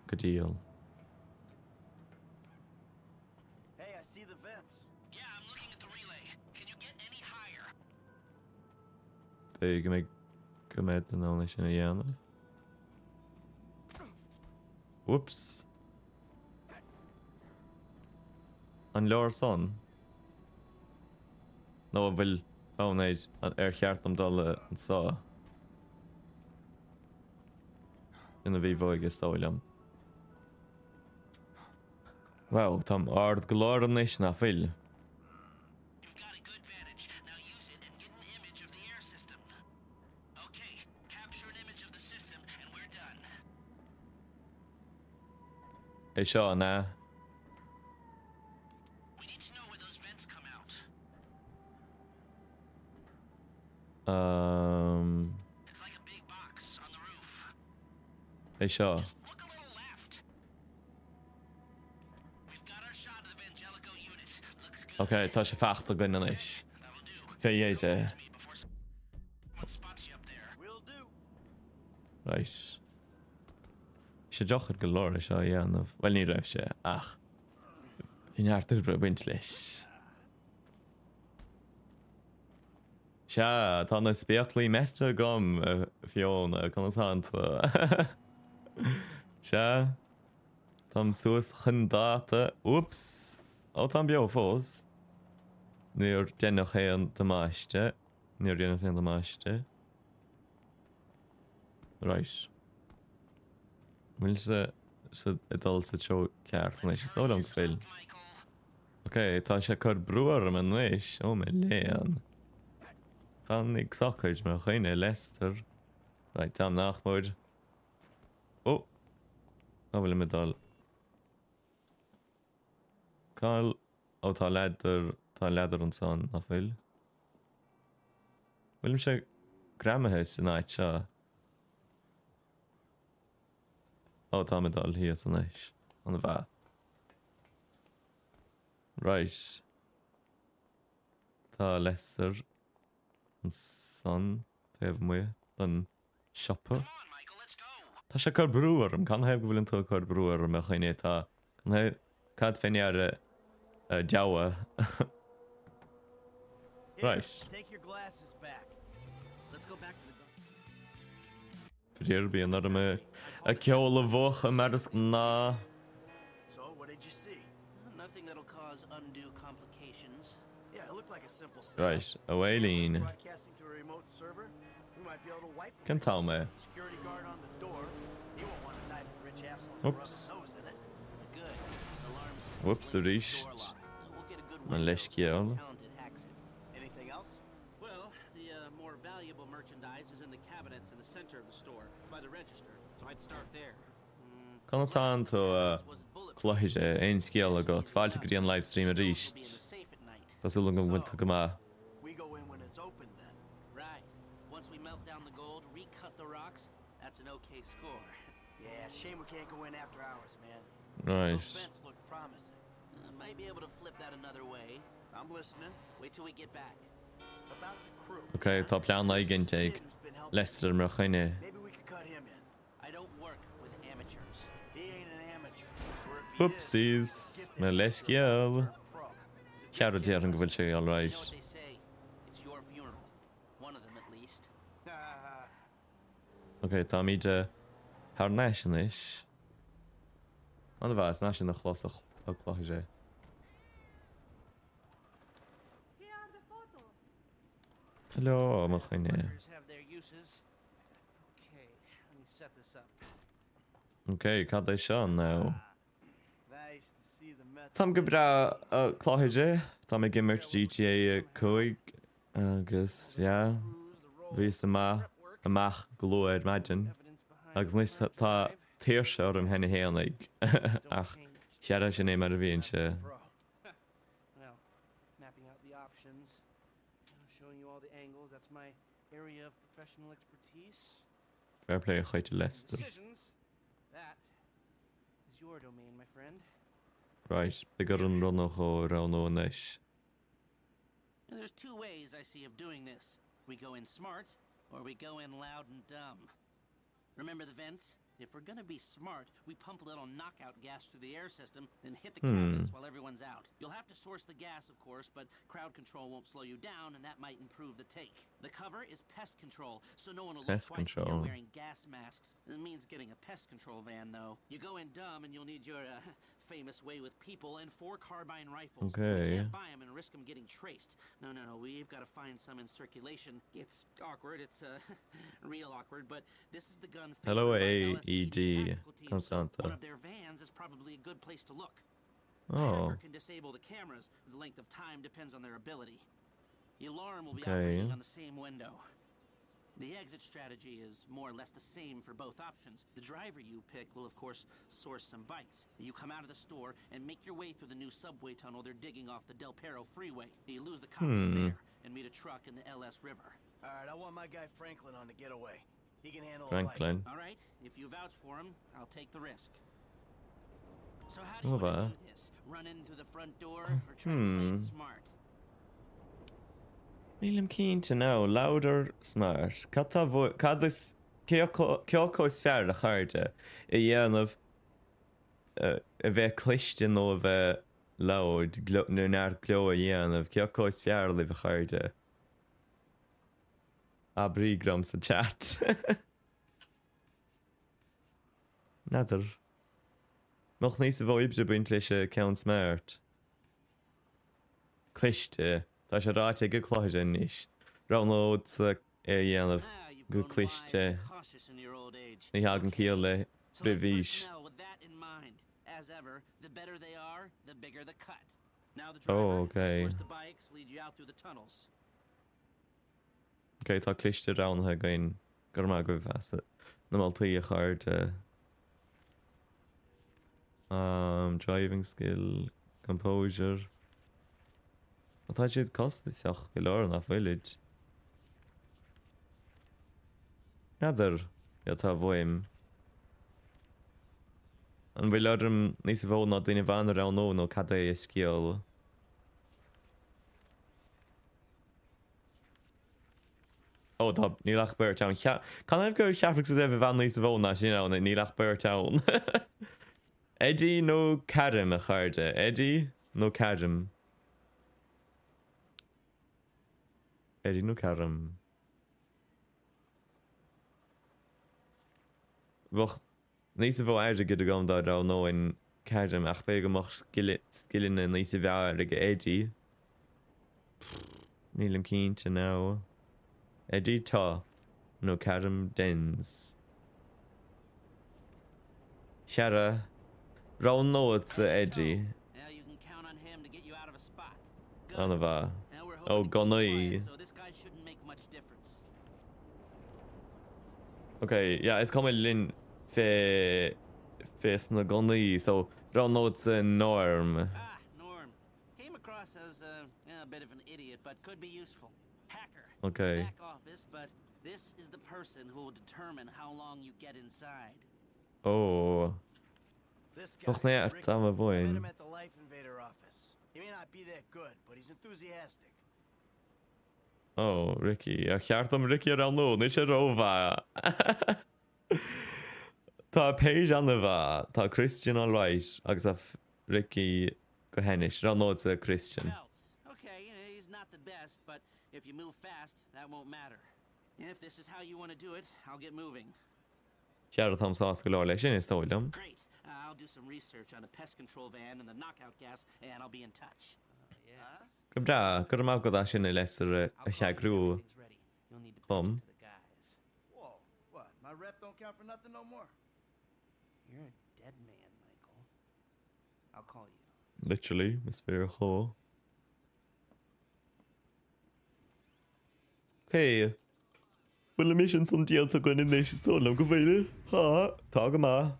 Good deal. Hey, I see the vents. Yeah, I'm looking at the relay. Can you get any higher? Bé go mé cumid an óna sin a dhéanamh. Whoops. An leor son. No bhfuil fánaid cheart am dal an sá. Ina bhí bhóige stáilm. Wow, tam ard glór an éis na fil. You've got a good vantage. Now use it and get an image of the air system. Okay, capture an image of the system and we're done. É seo na. We need to know where those vents come out. It's like a big box on the roof. É seo. Look a little left. We've got our shot of the Angelico unit. Looks good. Okay, tá sé feachta go na éis. That'll do. Fé é Go back to me before someone spots you up there. Will do. Right. sé deochar go leir seo dhéanamh. Well ní raibh sé ach. Bhí neartar bre buint leis. Se tá na speachlaí mete gom fiona chu tánta. Se Tám suas chun dáta. Oops. Ó tá beo fós. Níor dénach chéan damáiste. Níor dénach chéan damáiste. Right. Bhfuil sa idal sa teo ceart an éis stóil an féil. Michael. Ok, tá sé chur breúar am an éis. Ó me léan. Fannig sachaid me chuine Leicester. Right, tam nachmóid. Ó. Á bhfuil medal. Cáil. Ó tá leidir an san a bhfuil. Bhfuil sé gramathe san áit seo. Ó tá medal hí san éis. An bha. Right. Tá Leicester an san taobh mu an shopper. Come on, Michael, let's go. Tá sé chu breúar am can hebh bhfuil an tú chu breúar me chuine tá cad féinear deabha. Here, Right. take your glasses back. Let's go back to the. Bríir bí an me a ceola bhucha maras ná. So, what did you see? Nothing that'll cause undue complications. Yeah, it looked like a simple setup. Right, a Waylín. Broadcasting to a remote server. We might be able to wipe Can tá me. security guard on the door. He won't want to knife a rich asshole Oops. nose in it. Good. Alarm system Whoops, with a door ríist. lock. We'll get a good Man window leis so ceall. talented hacks it. Anything else? Well, the more valuable merchandise is in the cabinets in the center of the store, by the register. So I'd start there. Can tá tú chluise ein scéal agat fáilte go dtí an livestream a ríist. Tásúla go bhfuil tu go má. We go in when it's open then. Right. Once we melt down the gold, recut the rocks, that's an okay score. Yeah, shame we can't go in after hours, man. Right. Those vents look promising. Might be able to flip that another way. I'm listening. Wait till we get back. About the crew. Ok, tá plean leigeint ag Leicester mar chuine. Maybe we could cut him in. I don't work with amateurs. He ain't an amateur. Or if he Oopsies, me leis scéal. pro. Cearad déar an go bhfuil sé all You know right. what they say? It's your funeral. One of them at least. Ok, tá míide haar nation is. An bhás me sin na chlosach a chluise. Hello, mar chuine. Markers have their uses. Okay, let me set this up. Ok, cad é seo now. Nice to see the method. Tam go bra chluise, tá me gimmert GTA coig agus, yeah. Vís amach glóid maidin. Agus níos tá tíir se am hena héananig. Ach, cheara sin é mar a bhíonn se. Pro. Well, mapping out the options, showing you all the angles. That's my area of professional expertise. Fair play a chuite Leicester. Decisions. That is your domain, my friend. Right, the gur an runnach ó ránó inis. And there's two ways I see of doing this. We go in smart, or we go in loud and dumb. Remember the vents? If we're gonna be smart, we pump a little knockout gas through the air system, then hit the cabinets while everyone's out. You'll have to source the gas, of course, but crowd control won't slow you down, and that might improve the take. The cover is pest control, so no one will look Pest twice when control. you're wearing gas masks. It means getting a pest control van, though. You go in dumb, and you'll need your famous way with people and 4 carbine rifles. Okay. We can't buy them and risk them getting traced. No, we've got to find some in circulation. It's awkward, it's real awkward, but this is the gun. Hello, favored by AED, LSPD tactical teams, so Constanta. one of their vans is probably a good place to look. A Oh, hacker can disable the cameras. The length of time depends on their ability. The alarm will be Okay. operating on the same window. The exit strategy is more or less the same for both options. The driver you pick will, of course, source some bikes. You come out of the store and make your way through the new subway tunnel they're digging off the Del Perro freeway. You lose the cops there and meet a truck in the LS River. All right, I want my guy Franklin on the getaway. He can handle a bike. Franklin. All right, if you vouch for him, I'll take the risk. So how do you Oh, want to va. do this? Run into the front door or try to play it smart? Mílim keen to know, louder, smart. Cad is ceolco is fear a charde. I dhéanamh a bheith cliste nó a bheith loud, nó náir gló a dhéanamh, ceolco is fear live a charde. A brígram sa chat. Nadar. Noch níos a bh ibre buint leis a count smart. Cliste. Tá sé ráte go chláide níos. Ránód sa dhéanamh You've go grown wise cliste. and cautious in your old age. Ní hagan cíal le So let brivís. personnel with that in mind. As ever, the better they are, the bigger the cut. Now the driver Oh, will okay. source the bikes, lead you out through the tunnels. Ok, tá cliste ráthe gain gur má go bheasa. Na mal tuí a cháirte. Driving skill, composure. Tá siad costa seach go leir nach bhfuid. Nadidir tá bhfuim. An bhfuil leirm níos bhó ná duine bhain ar nó nó cad é scéal. Oh, tá nílach beir town. Can I go cheapach a raibh van níos bhó na sin ná nílach beir town. Eddie no Cadam a charde. Eddie no Cadam. Eddie no Cadam. Wacht, níos bhó air go gom dá nó in Cadam ach be go mar skillin na níos bhar ag Eddie. Nílim cínta ná. Eddie tá no Cadam dens. Shara. Roll no it's Eddie. Now you can count on him to get you out of a spot. Anava. Now we're Oh, hoping to keep Gunnoy. quiet, so this guy shouldn't make much difference. Okay, yeah, it's coming in face na gunny, so roll no it's a norm. Ah, Norm. Came across as a bit of an idiot, but could be useful. Hacker. Okay. Back office, but this is the person who will determine how long you get inside. Oh. This guy, Och nee, Ricky, echt aan mijn I met him boin. at the Life Invader office. He may not be that good, but he's enthusiastic. Oh, Ricky. Ja, cheart om Ricky er al no, niet je rova. Tá Paige an va, tá Christian all right, agus af Ricky go hennish. Ran no it's a Christian. Belts. Okay, he's not the best, but if you move fast, that won't matter. If this is how you want to do it, I'll get moving. Cheart om sa skulle lei sin is stoilum. Great. I'll do some research on the pest control van and the knockout gas, and I'll be in touch. Yes. Go bra, go ma go da sin i lesser a I'll call you when cheagrú. everything's ready. You'll need to pitch Come. it to the guys. Whoa, what? My rep don't count for nothing no more. You're a dead man, Michael. I'll call you. Literally, Miss Vera Ho. Okay. Well, the mission's on the other gun in the store. I'm going to talk about.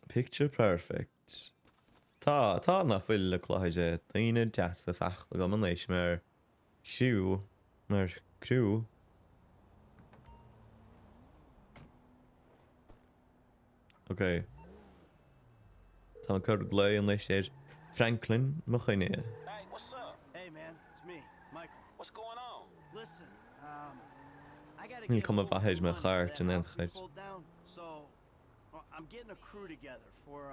Picture perfect. Tá na fuil le chláide daine deasa fecht le go man éis mar siú mar cruú. Okay. Tá chu glé an leis éir Franklin mo chuine. Hey, what's up? Hey, man, it's me, Michael. What's going on? Listen, I gotta Ní get cum a hold of bhaid the me money chart that in house we Edgehead. pulled down, so well, I'm getting a crew together for,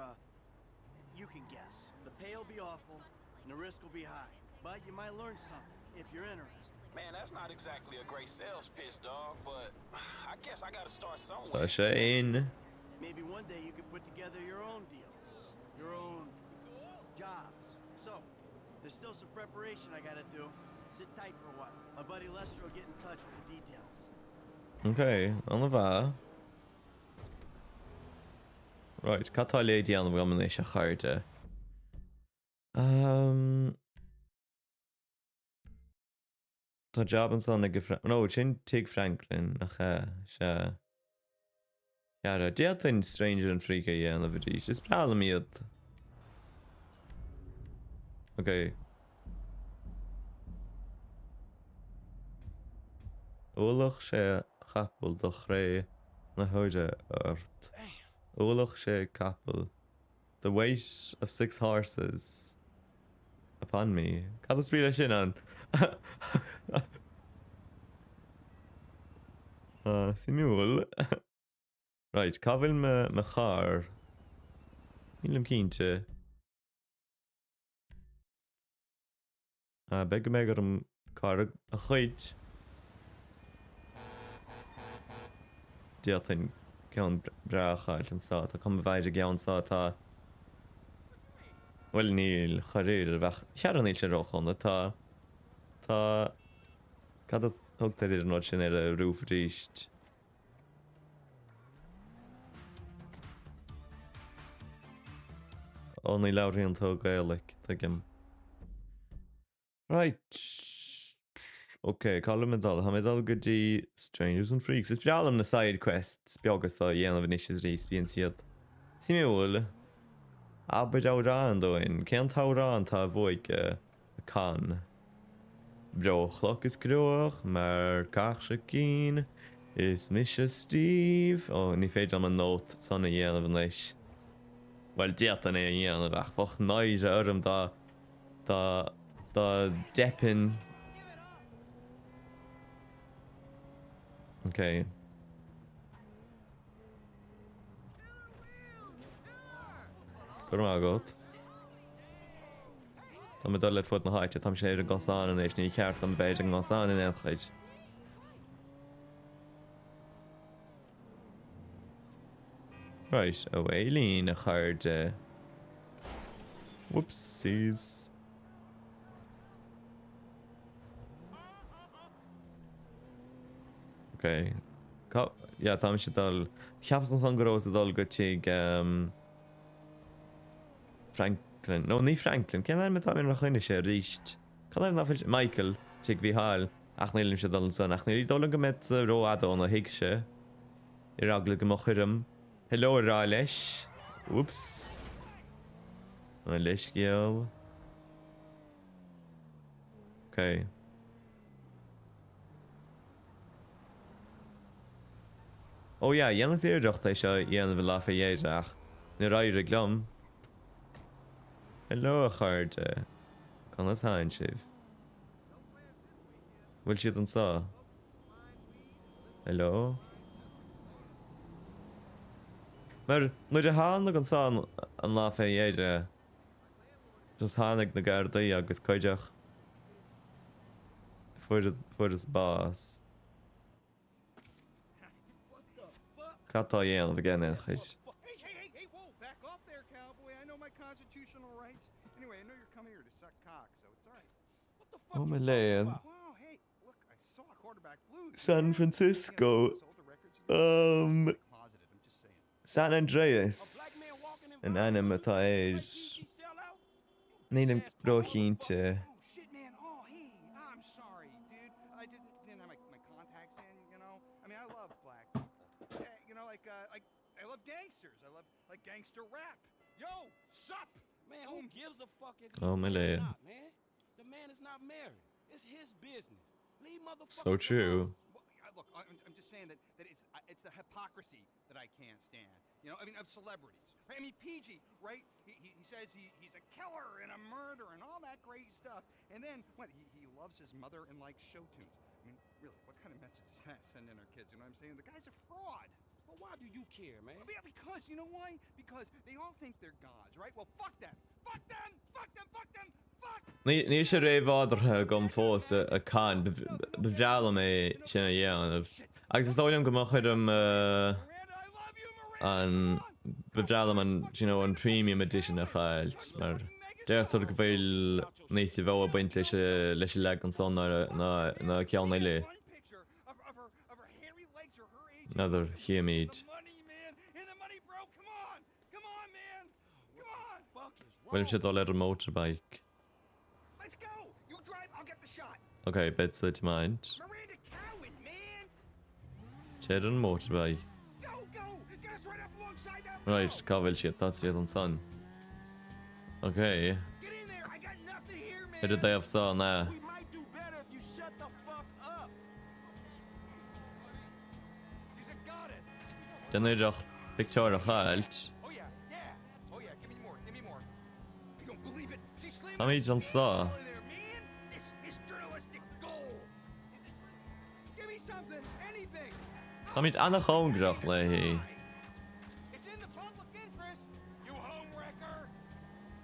you can guess. The pay will be awful, and the risk will be high, but you might learn something if you're interested. Man, that's not exactly a great sales pitch, dog, but I guess I gotta start Tá somewhere. sé in. Maybe one day you can put together your own deals, your own jobs. So, there's still some preparation I gotta do. Sit tight for a while. My buddy Lester will get in touch with the details. Okay, an bha. Right, catá lady an bhfuil man éis a chairde. Tá job an son go no, sin tig Franklin a se. Cara, diatain stranger and freaky an a bhí. Is problem iad. Okay. Olach sé chapel do chré na hoide ort. Olach sé capel. The weight of 6 horses upon me. Cad spíle sin an. Simúl. Right, cafil me char. Nílim cínte. Bega me gur am car a chuid. Diatain ceann brachail an sá, tá cum bhaid a geann sá tá. Well níl charéir a bheith. Chear an níl sé rochon, tá cad a thugtar idir nóid sin ar a rúf ríist. Ó ní leabhraí an tó gaeilge tuigim. Right. Okay, column medal. Ha medal go dtí Strangers and Freaks. Is brealam na side quests beagas tá dhéanamh inis rís bíon siad. Si mé bhfuil. Aber rán dóin. Cean tá rán tá bhuaig a can. Brochloch is groch, mar cach se cín. Is Misha Steve. Oh, ní féidir am a nót sanna dhéanamh leis. Well, diatan é dhéanamh ach fach náid a orm da depin Okay. Gur mágat. Tá me dul le fut na háite tam sé a gosán an éis ní ceart am bhéidir an gosán in elchaid. Right, a bhélín a chuirde. Whoopsies. Okay. Ja, tam sé dul. Cheapas an gorós a dul go tíg Franklin. No, ní Franklin. Cean me tá na chuine sé ríist. Can na Michael tíg bhí háil ach nílim sé dul san ach ní dul go met ró adón a hiic sé. I ragla go mo chuirim. Hello rá leis. Whoops. An leis géal. Okay. Oh ja, dhéanana éireacht é seo dhéanamh lá fé dhéideach. Ní rair glum. Hello a chuirde. Can is hain sibh. Bhfuil siad an sá? Hello? Mar nuair a tháinig an sá an lá fé dhéide. Just tháinig na gardaí agus coideach. Fuair is bás. Catá dhéanamh gceann chuid. Hey, whoa, back off there, cowboy. I know my constitutional rights. Anyway, I know you're coming here to suck cock, so it's all right. What the fuck? Oh, my land. Wow, hey, look, I saw quarterback blues. San Francisco. I'm just saying. San Andreas. An anam atá éis. Nílim brochínte. Oh, shit, man. Oh, hey, I'm sorry, dude. I didn't have my contacts in, you know? I mean, I love black people. You know, like, I love gangsters. I love, like, gangster rap. Yo, sup? Man, who gives a fuck if Oh, he's my married or lad. not, man? The man is not married. It's his business. Leave motherfuckers So true. Well, look, I'm just saying that it's the hypocrisy that I can't stand. You know, I mean, of celebrities. Right? I mean, PG, right? He says he's a killer and a murderer and all that great stuff. And then, what, he loves his mother and likes show tunes. I mean, really, what kind of message does that send in our kids? You know what I'm saying? The guy's a fraud. But why do you care, man? Yeah, because, you know why? Because they all think they're gods, right? Well, fuck them! Fuck them! Fuck them! Fuck them! Fuck! Ní sé réháidirthe gom fós a can bhreala mé sinna dhéanamh. Agus is dóilm go mo chuidim Miranda, I love you, Miranda! an bhreala an premium edition a chailt. Mar déirtar go bhfuil níos i bhá baint leis le an son na ceanna le. One picture of her hairy legs or her age. Another Hiamid. The money, man! And the money, bro! Come on! Come on, man! Come on! Fuck is wrong? Bhfuil sé dó le a motorbike. Let's go! You drive, I'll get the shot! Okay, bits it mind. Miranda Cowan, man! Sé an motorbike. Go! Get us right up alongside that Right, bro. cá bhfuil siad tá siad an son. Okay. Get in there! I got nothing here, man! Idir daobh sá na. We might do better if you shut the fuck up. He said, got it! Den idirach picture a chailt. Oh yeah! Oh yeah, give me more! You don't believe it! She slammed Tá míid an sá. in there, man! This journalistic gold! Give me something! Anything! Tá míid anna chóngrach le hí. It's in the public interest, you homewrecker!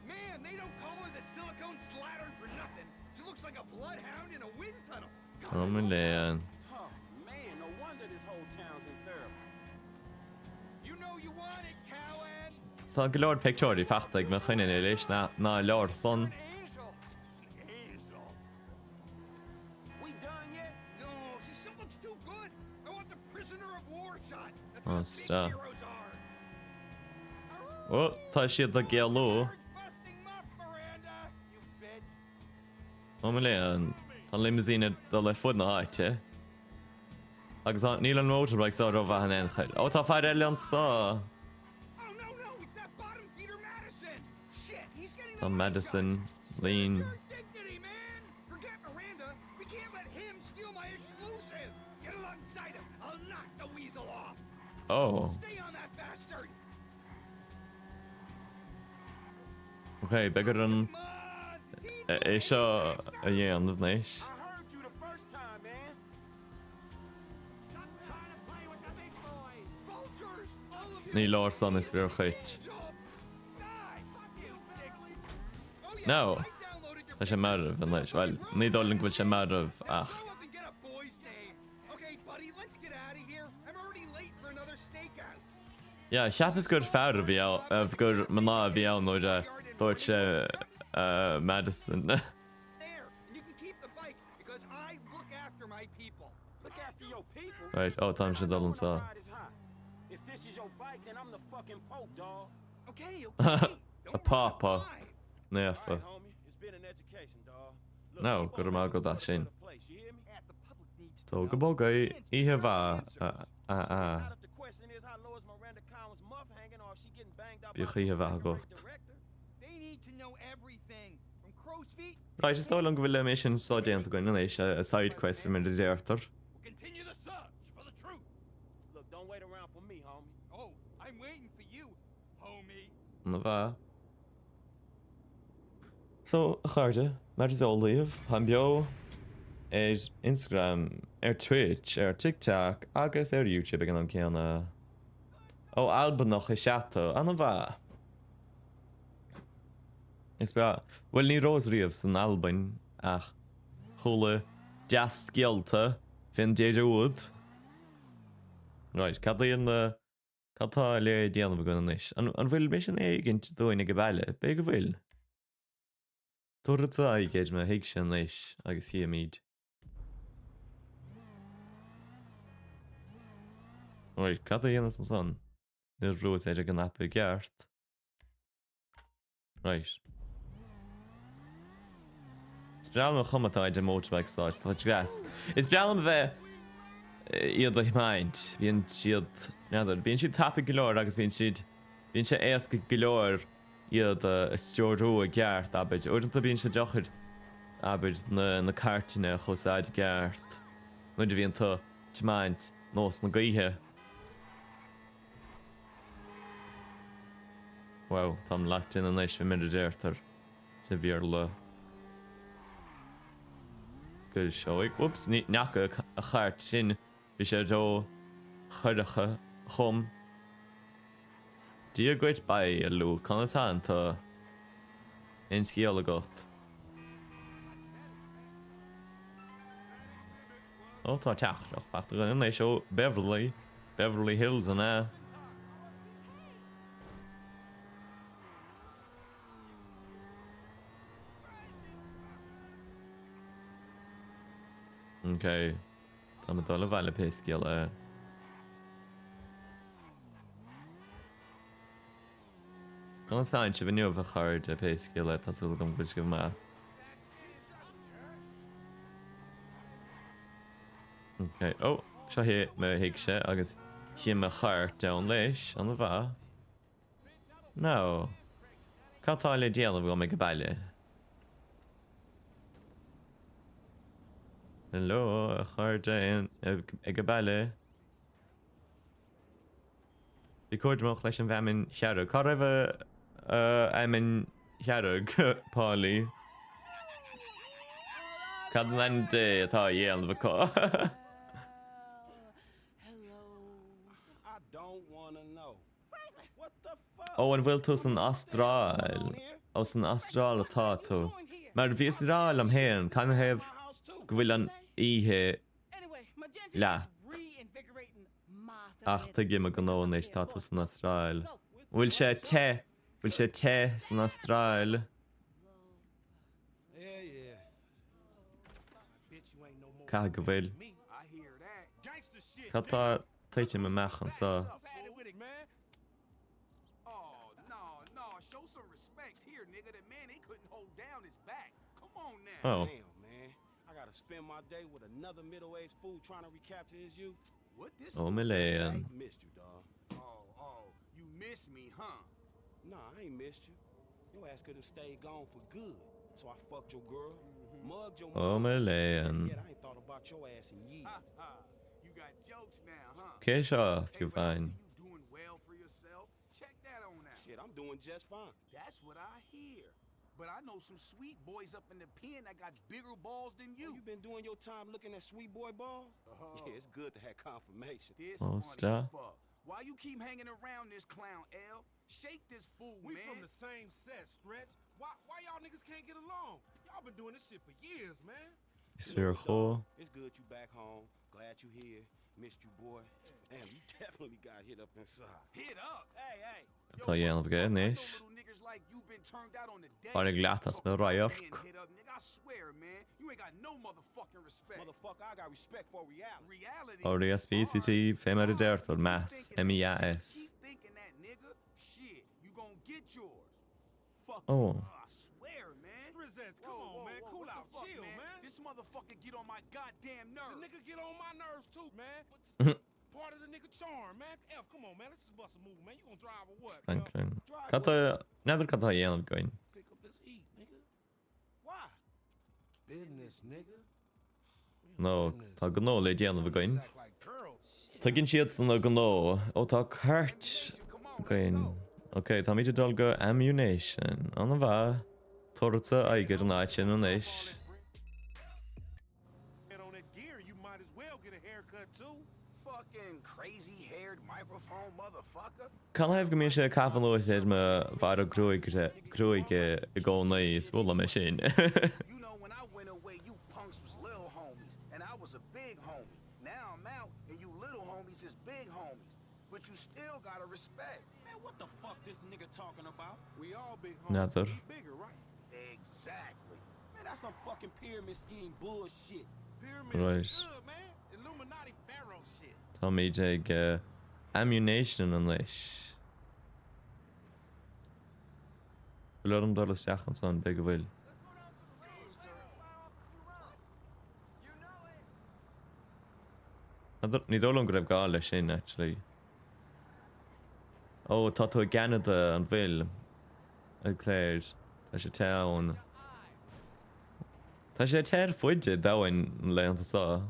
Man, they don't call her the silicone slattern for nothing. She looks like a bloodhound in a wind tunnel. God, Oh, my léan. Oh, man, no wonder this whole town's in therapy. you know you want it, Cowan! Tá go leor picture í feachtaigh me chuine é leis ná leor son. An angel! An angel! We done yet? No, she still looks too good! I want the prisoner of war shot! That's Oh, what stop. big heroes are! Oh, tá siad le gealú. Busting muff, Miranda! You bitch! Oh, my léan. Tá limousine do le fud na háite. Agus níl an motorbike sá roh bhean enchaid. Ó, tá fear eile an sá. Oh no, it's that bottom feeder Madison! Shit, he's getting Tá the money Madison, shot. Lean. Your dignity, man! Forget Miranda! We can't let him steal my exclusive! Get alongside him! I'll knock the weasel off! Oh, Stay on that bastard! okay, begur an Come on! é seo a dhéanamh níos. I heard you the first time, man. Ní lár san is bhíor chuit. No. Tá sé marmh an leis. Well, ní dólann bhfuil sé marmh ach. Go up and get a boy's name. Okay, buddy, let's get out of here. I'm already late for another stakeout. Ja, cheappas gur fearr bhí gur maná bhí ann nó dúirt sé Madison. There, and you can keep the bike because I look after my people. Look after your people. Right, tá sé dul sa. If this is your bike, then I'm the fucking Pope, dog. Okay, okay. A papa. Nefa. Alright, homie. It's been an education, dog. Look, No, keep gur on má making go it dá a sin. better place, you hear me? Yeah, the public needs to Tó know. go bóga ihe bha Not if the question is how low is Miranda Collins' muff hanging or if she getting banged up by Bíoch some ihe bha second-rate gocht. director. They need to know everything. From crow's feet. Right, is dólann go bhfuil mé sin stádianta goin éis a side quest fi mé déirtar. We'll continue the search for the truth. Look, don't wait around for me, homie. Oh, I'm waiting for you, homie. Na bha. So, a chuirde, mar is ólaíomh, han beo Instagram, Twitch, TikTok, agus YouTube ag an ceanna. Ó Alban noch I seata, anna bha. Is bra, well ní rós riamh san Alban ach chula deas gialta fin déidir úd. Right, cad líon le cadtá le déanamh gan inis. An bhfuil mé sin éigint dóine go bhaile, be go bhfuil? Tuairtá igéid me hiic sin leis agus hi míd. Right, cad dhéana san son? Níl rús éidir gan appa geart. Right. Is bream a chumatáid a motorbike stáid, tá gas. Is bream bheith iad a mind. Bhíon siad, bhíon siad tappa golóir agus bhíon sé éasca golóir iad a stúrú a geart abid. Úranta bhíon sé deochar abid na cartaine chosáid geart. Nuidir bhíon tá mind nós na gaithe. Wow, tam lagt in an leis fi mid a déirtar sa bhíor le. Good seoig. Whoops, neacha a chart sin bhí sé dó chuidecha chum. Dí a gcuid ba a lú chuna tan tá in scéal a got. Ó tá teachreach bachta gan in leis seo Beverly Hills an é. Okay. Tá dul a bhile pesci le. Gan sáin se bhniuh a chuir a pesci le tásúla gom buis go má. Okay. Oh, seo hé me hiic sé agus chi me chuir down leis an bha. No. Catá le déanamh go me go bailile. Hello, a chuirde ag go bailile. Bhí cuairdeach leis an bhemin chearug. Cá raibh aimin chearug pálaí. Cad len dé atá dhéanamh có. I don't wanna know. What the fuck? Ó an bhfuil tú san Astráil. Ó san Astráil atá tú. Mar bhí Astráil am héan, can hebh go bhfuil an ihe leat. Ach, tá gime go nóin éis tá tú san Astráil. Bhfuil sé te san Astráil. Yeah, yeah. Ca go bhfuil. I hear that. Gangsta shit. Catá taite me mechan sa. Man. Oh, no. Show some respect here, nigga. That man, he couldn't hold down his back. Come on now. Oh. Damn, man. I gotta spend my day with another middle-aged fool trying to recapture his youth. What this Oh, fool just Milan. say? Missed you, dog. Oh, you miss me, huh? Nah, I ain't missed you. Your ass could have stayed gone for good. So I fucked your girl, mugged your Oh, mom, and Milan. yet I ain't thought about your ass in years. Ha ha. You got jokes now, huh? Cé seo Hey, fiú but I see bhain. you doing well for yourself. Check that on out. Shit, I'm doing just fine. That's what I hear. But I know some sweet boys up in the pen that got bigger balls than you. You been doing your time looking at sweet boy balls? Oh. Yeah, it's good to have confirmation. This Oh, funny stop. fuck. Why you keep hanging around this clown, L? Shake this fool, We man. from the same set, Stretch. Why y'all niggas can't get along? Y'all been doing this shit for years, man. Is weer goh. It's good you back home. Glad you here. Missed you, boy. Damn, you definitely got hit up inside. Hit up. Hey. Tá dhéanamh go níos. Like you've been turned out on the day. Barig leatas me raiarc. Hit up, nigga. I swear, man. You ain't got no motherfucking respect. Motherfucker, I got respect for reality. Reality. RSPCT fémar a deirtar mass MEAS. Keep thinking that, nigga. Shit, you gon' get yours. Fuck. Oh. I swear, man. Strizets, come on, man. Cool what out, the fuck, chill, man. This motherfucker get on my goddamn The nerves. nigga get on my nerves too, man. Part of the nigga charm, man. F, come on, man. Let's just bust a move, man. You gonna drive or what? bro? Franklin. Drive Cata neidir catá dhéanamh goin. Pick up this heat, nigga. Why? Business, nigga. No, tá gnó le déanamh goin. Act like girls. Tá ginn siad san na gnó ó tá cart goin. Ok, tá míidir dul go ammunition. Anna bha tuirta aigeir an áitin an éis. And on that gear, you might as well get a haircut too. Fucking crazy-haired microphone motherfucker. Can I have go sé cafan luas éid me bhar a grúige I gó naíos bhla me sin. You know, when I went away, you punks was little homies, and I was a big homie. Now I'm out, and you little homies is big homies. But you still gotta respect. Man, what the fuck this nigga talking about? We all big Neither. homies. He bigger, right? Exactly. Man, that's some fucking pyramid scheme bullshit. Pyramid Right. is good, man. Illuminati pharaoh shit. Tá míid ag ammunition an leis. Bhfuil dul isteach san be go bhfuil. Ní dólam go raibh gá lei sin, actually. Ó, tá tú Canada an bhfuil ag cléir. Tá sé teann. Tá sé teir foiide dáhain leanta sá.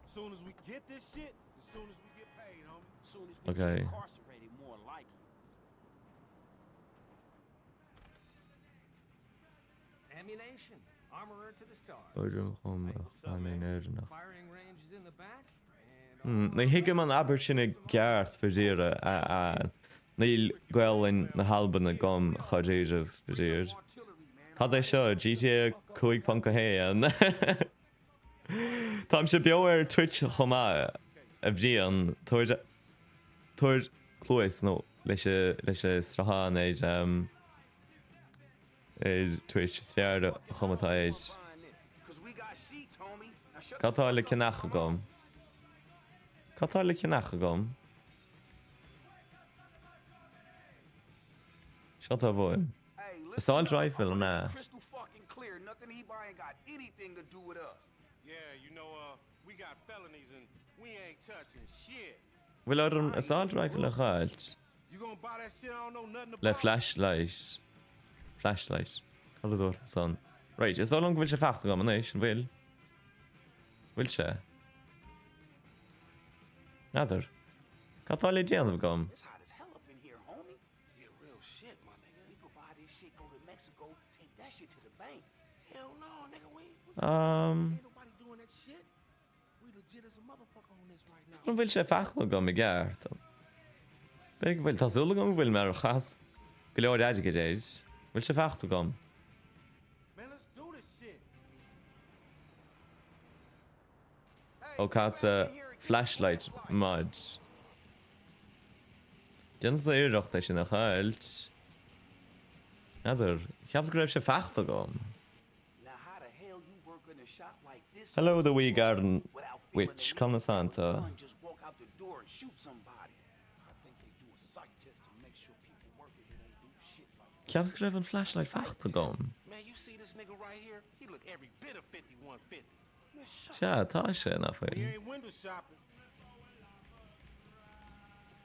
As soon as we get this shit, as soon as we get paid, homie. Soon as we Okay. get incarcerated, more likely. Ammunition. Armorer to the stars. Búidim chum aimíon éidirnach. Firing range is in the back. And Na hiigem an aber sinna geart fidíre a níl gweilin na halban na gom chodíireh fidír. Cad é seo GTA 5.1 Tám se beo ar Twitch chumá a bhríon tuair clúis nó leis strahan éid Twitch is fear chumatá éid. Cause we got sheets, homie. Now shut Catá le cinnacha gom. Catá le cinnacha gom. Shut up, boy. Hey, listen Assault up. rifle, I'm nah. crystal fucking clear. Nothing he buying got anything to do with us. Yeah, you know, we got felonies and we ain't touching shit. Bhfuil ar an assault rifle a chailt. You gonna buy that shit I don't know nothing about? Le flashlight. Flashlight. Cad dúir san. Right, is dá long bhfuil sé feachta gom an éis, an bhfuil? Bhfuil sé? Nadidir. Catá le déanamh gom. It's hot as hell up in here, homie. Yeah, real shit, my nigga. We could buy this shit, go to Mexico, take that shit to the bank. Hell no, nigga. We Ain't nobody doing that shit. we legit as a motherfucker on this right now. An bhfuil sé feachla gom I gceart. Be go bhfuil tásúla gom bhfuil mar a chas. Go leor aide go déid. Bhfuil sé feachta gom. Man, let's do this shit. Ó cáta flashlight mods. Déan sa éireacht é sin a chailt. Nadidir. Cheap go raibh sé feachta gom. Now, how the hell you work in a shop like this Hello, the wee garden without feeling witch. the Come need to Santa. pull a gun, just walk out the door and shoot somebody? I think they do a psych test to make sure people working here don't do shit like that. Ceap go raibh an flashlight feachta gom. Man, you see this nigga right here? He look every bit of 5150. Man, shut Se, tá sé na We faoin. ain't window shopping.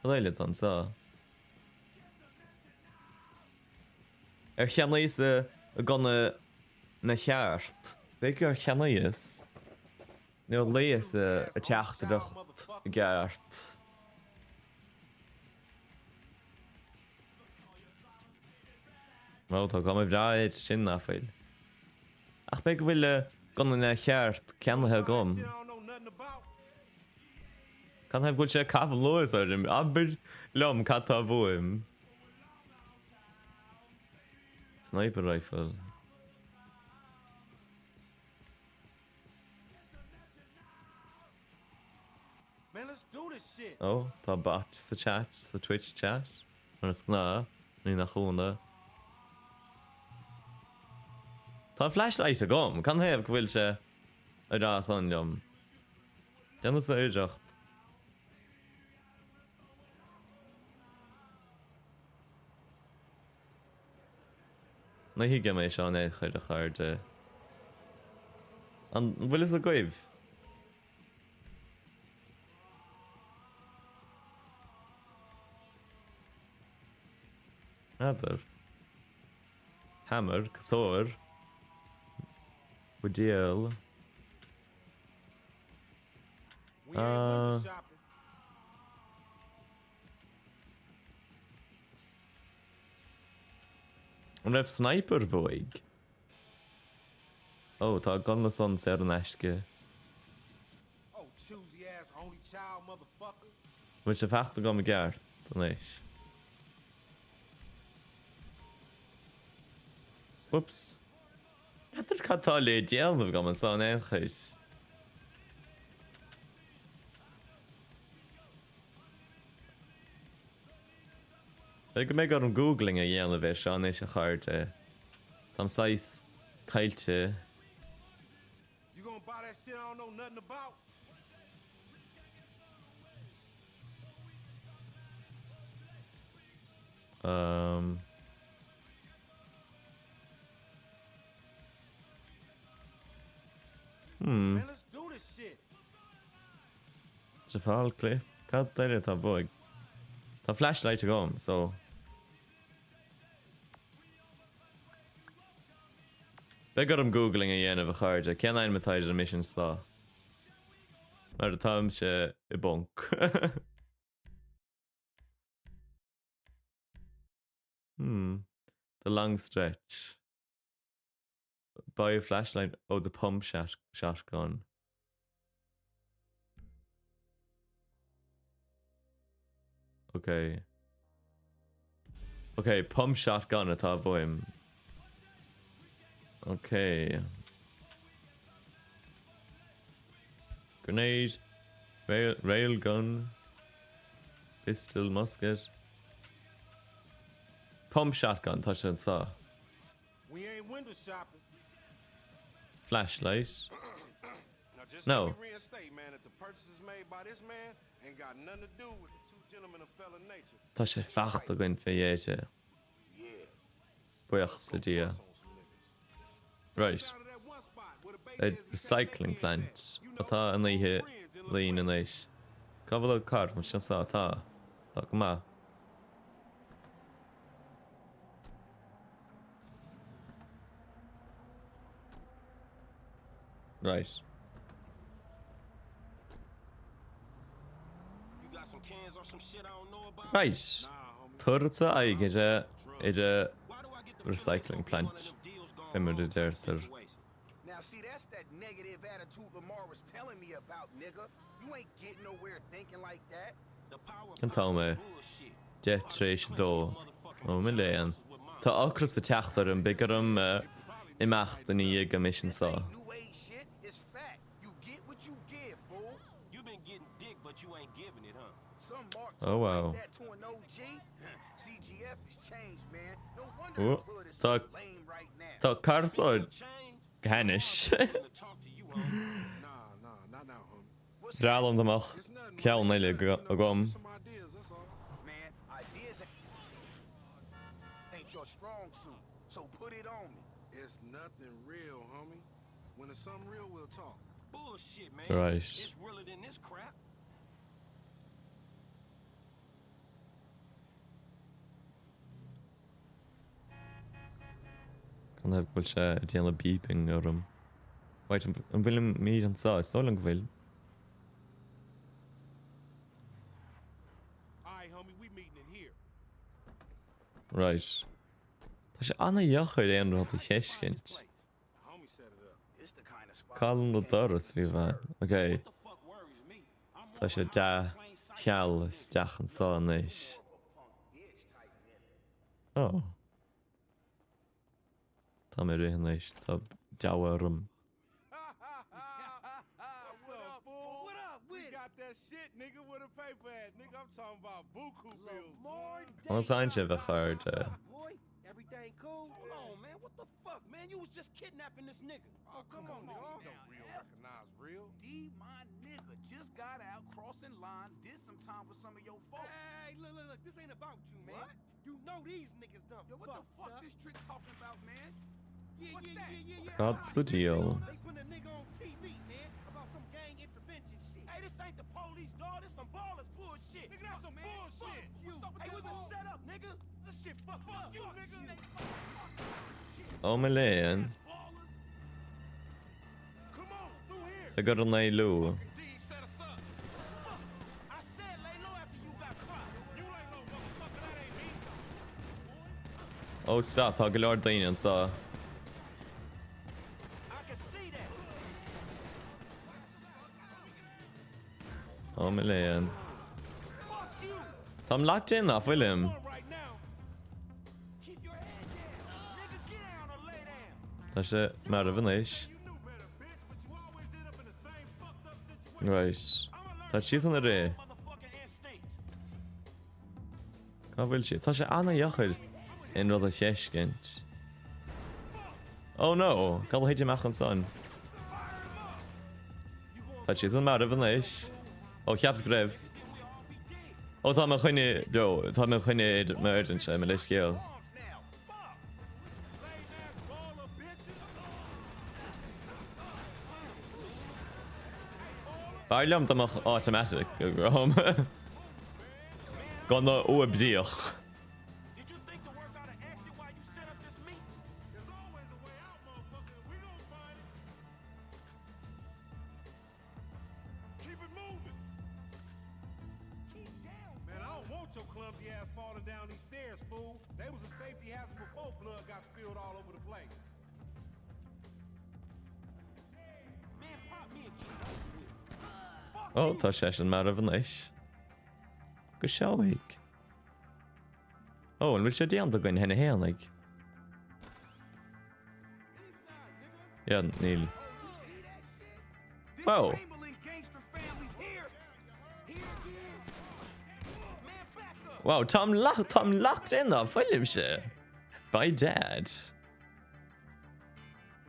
Réile an sa. Ar cheannaíos a gona na cheart. Bé go ar cheannaíos. Ní léas a teachtareacht gceart. Má tá go mh ráid sin na faoil. Ach be go bhfuil gona na cheart ceannathe gom. Shit I don't know nothing about. Can have good shit cap lois or him. Aber lom kata boim. Sniper rifle. Man, let's do this shit. Oh, tá bot sa chat, sa Twitch chat. Ar sna, ní nach chuna. Tá flashlight a gom, can have bhfuil se a rás an jom. Denna sa éireacht. Na hiige mé se an é chuir a chuirde. An bhfuil is a goibh? Adar. Hammer, casóir. Budéal. We ain't window shopping. An raibh sniper bhuaig. Oh, tá gan san sé an eisce. Oh, choosy ass only child motherfucker. Bhfuil se feachta go a gceart san éis. Whoops. Idir catá le déalmh go an san échais. Ag mé gur an googling a dhéanamh bheith seán éis a chairde. Tam 6 caiilte. You gonna buy that shit I don't know nothing about? Man, let's do this shit. Sa fáil clip. Cad deireadh tá bhuaig. Tá flashlight a gom, so... Be gur am googling a dhéanamh a chairde. Cean ein matáid a mission slá. Mar a tám se I bonk. The long stretch. Buy a flashlight. Oh, the pump shotgun. Okay. Okay, pump shotgun atá bhuaim. Okay. Grenade. Rail gun. Pistol, musket. Pump shotgun, touch and saw. We ain't window shopping. Flashlight. Now just No. let me reinstate, man, that the purchases made by this man ain't got nothing to do with the two gentlemen of fellow nature. Tá sé fecht a gin fééte. Buach sa dia. Right. A recycling plant. Atá an ihe líon an éis. Cabhfuil car mu sin sa atá. Tá go má. Right. You got some cans or some shit I don't know about? Right. Turta aige ide recycling plant. Fimmer dertar. Now see, that's that negative attitude Lamar was telling me about, nigga. You ain't getting nowhere thinking like that. The power Can tell me. Jet trééis dó. Ó mi léan. Tá acras sa teachtar an bigarm imecht an í go mission sa. New age shit is fact. You get what you give, fool. You been getting dick, but you ain't giving it, huh? Some mark Oh, wow. like that to an OG. CGF has changed, man. No wonder Oh, the hood is tá- so lame right now. Tá carsáid Ganis. To talk to you, homie. Nah, not now, homie. Drálam amach It's nothing, ceann man. éile You know, gom. just some ideas, that's all. Man, ideas ain't your strong suit, so put it on me. It's nothing real, homie. When it's something real, we'll talk. Bullshit, man. Right. It's realer than this crap. Can have bhfuil se déanana beeping orm. Wait, an bhfuil mí an sa, is lang bhfuil. Alright, homie, we meeting in here. Right. Tá sé anna dheochair éon rud a cheiscint. Homie set it up. This the kind of spot Callan na doras bhí bheith. Okay. What the fuck worries me? I'm Tá sé more da plain Cheall isteach an son is. Oh. Tá mé rihan is tá dawarum. What's up, fool? What up We with it? got that shit, nigga, with a paper at. Nigga, I'm talking about buku bills. More An sain se bheith What's chuirde. up, boy? Everything cool? Hold on, man. What the fuck, man? You was just kidnapping this nigga. Oh, come on, dog. Now, Don't real F. recognize real. D, my nigga, just got out crossing lines, did some time with some of your folks. Hey, look. This ain't about you, man. What? You know these niggas done Yo, what the fuck up. this trick talking about, man? Yeah. God's the deal. They put a nigga on TV, man, about some gang intervention shit. Hey, this ain't the police, dog. This some ballers bullshit. Nigga, that's some bullshit. Fuck you. What's up with Hey, that we been bull? set up, nigga. This shit fucked up. you, nigga. Oh my léon. Ballers? Come on, through here. I got an lú. D set us up. I said lay low after you got caught. You ain't no motherfucker, that ain't me. Oh stop, tá go leor daine an sa. I can see that. Oh my léon. Fuck you. Tá locked in off William. Come on right now. Keep your head down. Nigga, get down or lay down. Tá sé mar a bhan is. You knew better, bitch, but you always end up in the same fucked up situation. Right. I'ma Tá siad an a ré. motherfucking instincts. Cá bhfuil si. Tá sé anna dheachar in rud a cheiscint. Oh no, gal héidir meach an son. Tá siad an mar a bhan is. Oh, cheaps greibh. Oh, tá me chuine, bro, tá me chuine murden se me leis céal. Arms now. Fuck. Lame ass baller, bitches. Baillam amach automatic go grom. Gonna uabdíoch. Did you think to work out an exit while you set up this meet? There's always a way out, motherfucker. We gon' find it. Keep it moving. Keep down. Man, I don't want your clumsy ass falling down these stairs, fool. They was a safety hazard before blood got spilled all over the place. Man, pop me and keep up. Fuck Oh, you. tá sé an mar a bhan is. Go seoigh. Oh, an bhfuil sé déanta goin hena héananig. Yeah, Neil. You see that shit? This Wow. Chamberlain gangster family's here. Here again. Man, back up. Wow, Tom locked in off William se. By dad.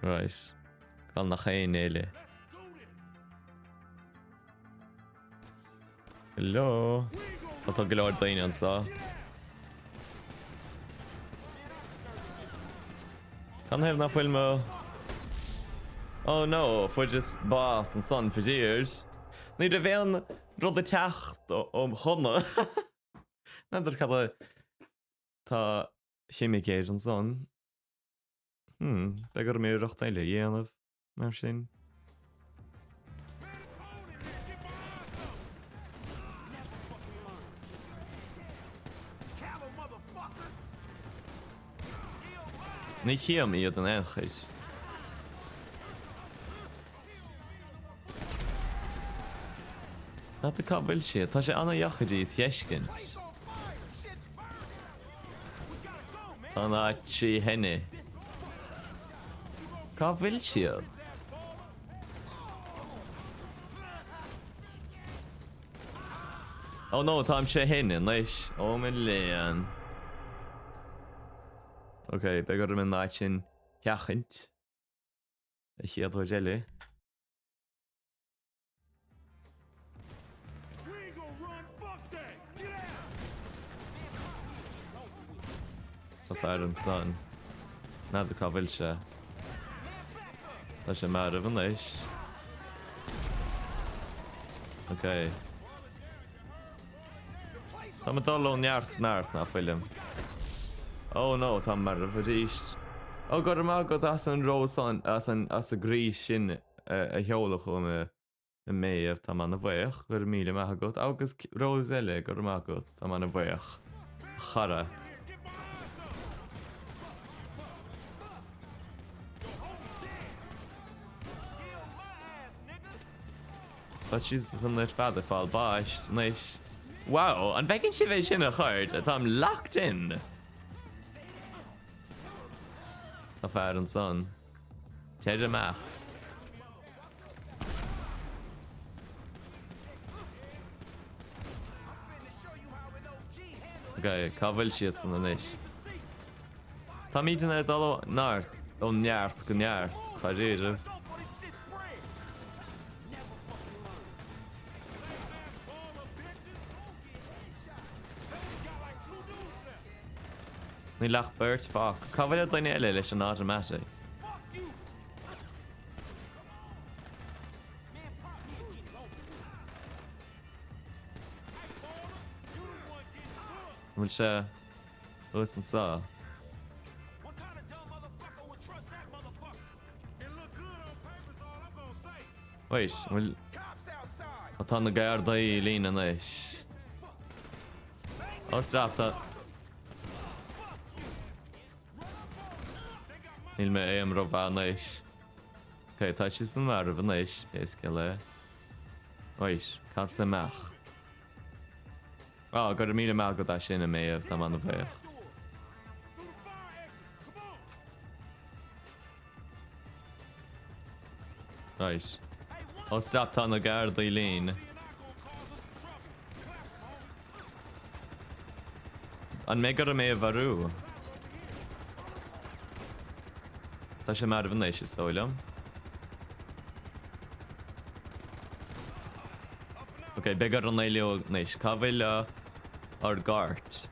Right. Gal nach chéin éile. Hello. Tá go leor daine an sa. Can have na fuil Oh no, for just boss and son for years. Ní a bhéan rud a techt chunna. Neidir cad tá chimicéid an son. Begur mé rocht éile dhéanamh mar sin. Cattle motherfuckers. Ní chiam iad an enchis. Na a cabhfuil si, tá sé anna dheachadí theiscint. Place on fire. Shit's burning. We gotta go, man. Tá ná trí henne. Cabhfuil siad. Oh no, tá sé henne, leis. Oh my léan. Ok, begur min náid sin ceachint. I chiad ho gelé. We ain't gonna run, fuck that. Get out. Tá fear an son. Na a cabhfuil se. Tá sé mar a bhan leis. Ok. Tá me dal ó neart náart na film. Oh no, tá mar a bhdíist. Oh, got má go as an róán as a grís sin a heolala chu me méamh tá man na bhaoch gur míle me go agus rós eile gur má go tá man na bhaoch. Chara. Tá si san leis fada fáil báist, neis. Wow, an bheith si bheith sin a chuirt atá am locked in. Tá fear an son. Teid amach. Okay, cabhail siad san anis. Tá míid in dal nárt ó neart go neart charéidir. Ní lech beirt fach. Cabhail daine eile leis an automatic. Bhfuil sé uas an sá. Wait, bhfuil atá na gairdaí lína anois. Ó strap tá. Níl me éim ro bhanéis. Ok, tá si san mar bhanéis, béisce le. Wait, cap sa meach. Oh, got a míle meach go dá sin a méamh tá man a bheith. Right. Ó stop tá na gardaí lín. An mé got a méamh bharú. Tá sé mar bhanéis is dóilem. Ok, begar an éileo néis. Cabhail ar gart.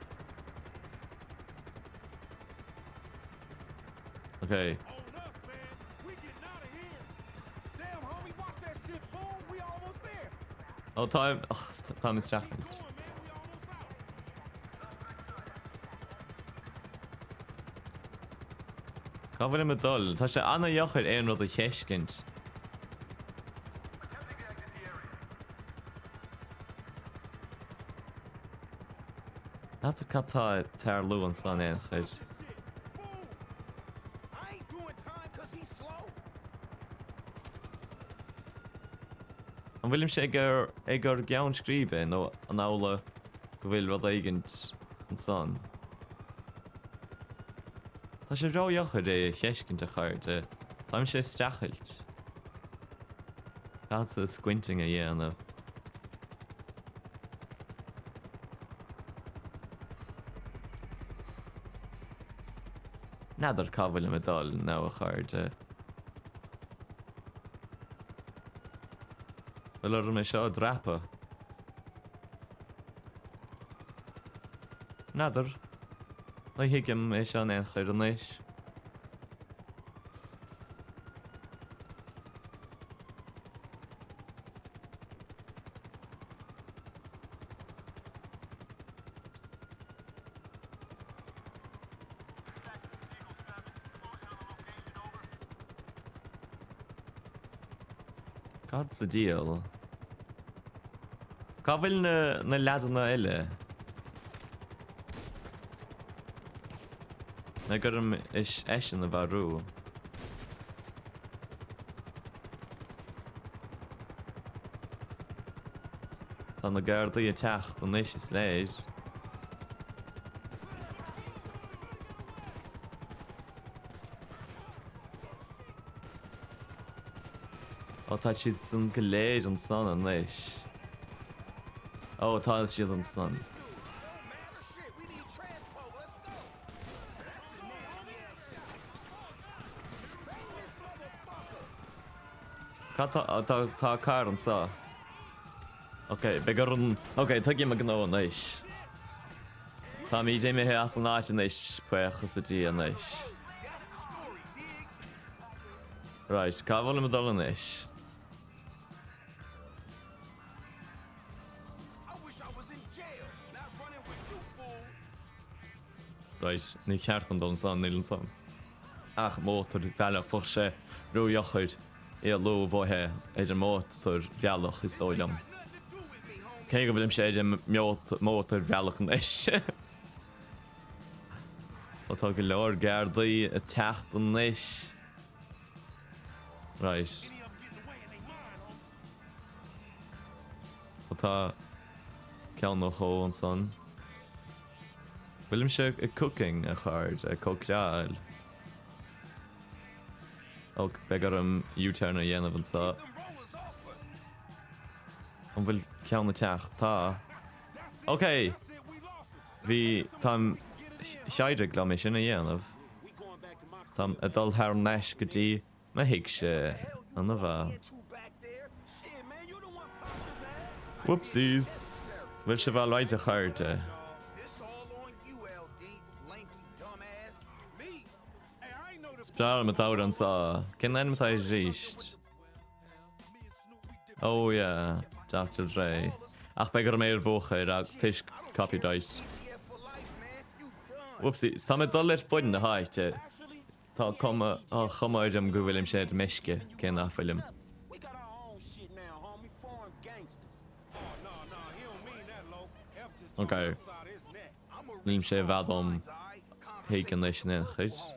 Ok. Oh, tá is traffic. Cabhail me dul. Tá sé anna dheochair éon rud a cheiscint. That's a catá tar luan san éon chuid. An bhfuilim sé gur geann scríbe nó an ála go bhfuil rud éigent an san. Tá sé ráochar é cheiscint a chuirte. Táim sé strachailt. That's a squinting a dhéanamh. Nadidir cabhail me dul ná a chuirte. Bhfuil ar mé seo drapa. Nadidir. Na hiigim é seo an chuir an éis. God's the deal. Cabhail na leadanna eile. Na gurm is eisian a bharú. Tá na gardaí a teacht an éis is léis. Ó tá siad san go léis an san an éis. Ó tá siad an san. Tá car an sa. Ok, begar an... Ok, tugi me gná an éis. Tá mi dé me he as an áit an éis puechas a dí an éis. Right, cabhail me dul an éis. Right, ní ceart an dul an san, níl an san. Ach, mótar bhealach fuch sé rúiochuid é lú bhóthe éidir mótar bhealach is dóilem. Cé go bhfuilim sé éidir mótar bhealach an éis. Ó tá go leor gardaí a teacht an éis. Right. Ó tá ceann nó chó an son. Bhfuilm sé a cooking a chuird a cócráil. Og begar U-turn a dhéanamh an sa. An bhfuil ceann na teach tá. OK. Bhí tam seidir go mé sin a dhéanamh. Tam a dul thar neis go dtí na hiic sé an na bha. Whoopsies. Bhfuil se bhil ráid a chuirde. This all on you, LD, lanky dumbass. Me? Hey, I ain't know this. Spráil matá an sa. Cin en matá ríist. Oh yeah, Dr. Dre. Ach begar mé ar bócha ag tuis copyright. Yeah, for life, man. You done. Whoopsies. Tá me dul leis buin na háite. Tá cuma chumáid am go bhfuilm sé meisce cén áfuilm. We got our own shit now, homie. Foreign gangsters. Oh, no, he don't mean that, Lo. F just Okay. inside his neck. I'm a Níl rich sé cross bhadom lines, aight? héic an leis na chuid. Homies.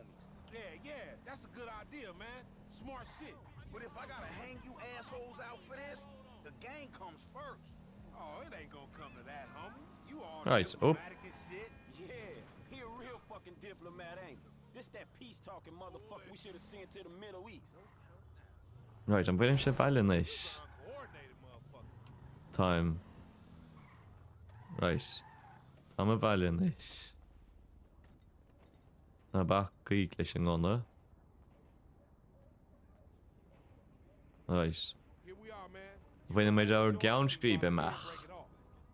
Yeah, that's a good idea, man. Smart shit. But if I gotta hang you assholes out for this, the gang comes first. Oh, it ain't gonna come to that, homie. You all Right, oh. diplomatic and shit. Yeah, he a real fucking diplomat, ain't he? This that peace-talking motherfucker we should have sent to the Middle East. Right, an bhfuilm sé bhaile leis. Uncoordinated motherfucker. Time. Right. Tá me bhaile leis. Na bach gaeilge leis an gcóna. Right. Here we are, man. Bhaine méid ar geann scríbe amach. Break it off.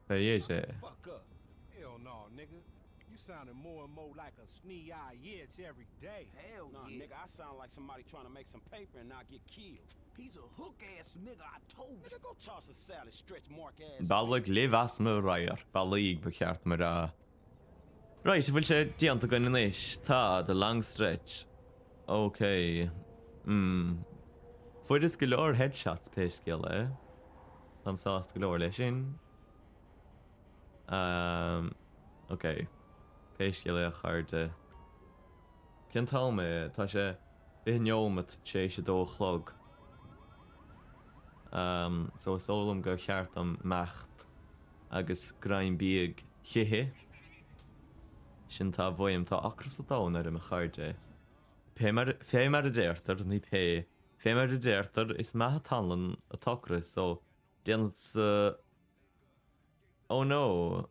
Be dhé sé. Fuck up. Hell no, nigga. You sounding more and more like a snee-eye itch every day. Hell Nah, yeah. nigga, I sound like somebody trying to make some paper and not get killed. He's a hook-ass nigga, I told you. Nigga, go toss a salad, stretch mark ass. Ballag levas me rair. Ballig becheart me ra. Right, bhfuil sé dianta go inis. Tá the long stretch. OK. Fuid is go leor headshots pés skill, eh? Tam sást go leor leis sin. OK. Pés skill a chuirde. Cin tal me, tá sé bihneomat sé sé dó chlog. So stólam go cheart am mecht agus graim bíag chithe. Sin tá bhfuim tá acras a dán ar am chuirde. Fé mar a déirtar ní pé. Fé mar a déirtar is maithe talan a tocras, so déanad sa... Oh no.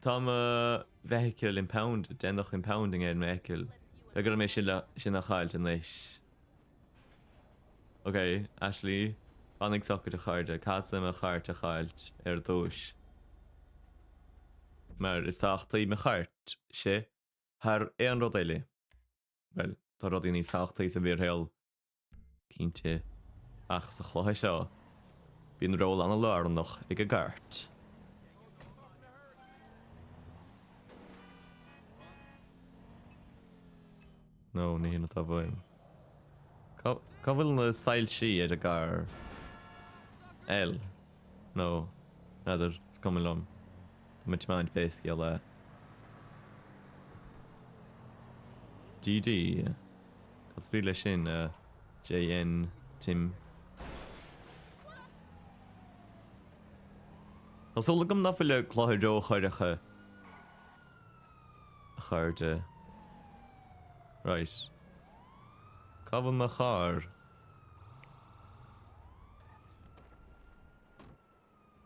Tá vehicle impounded, déanach impounding an vehicle. Begur mé sin a chailt in leis. OK, Ashley, bannig socket a chairde, cad sem a chairt a chailt ar dúis. Mar is táchtaí me chairt sé haar éan rod eile. Wel, tá rodí níos táchtaí sa bhír heil cínte ach sa chlóthe seo. Bhín ról an a lár noch ag a gart. No, ní hína tá bhfuim. Cá bhfuil na sail si ar a gar? El? No. Nadidir, is cumil lom. Tá mit mind pesci le. GD. Cad spír lei sin JN Tim. Tá sóla gom na fuile chlóthir dó chuirdecha. Chuirde. Right. Cabham me char.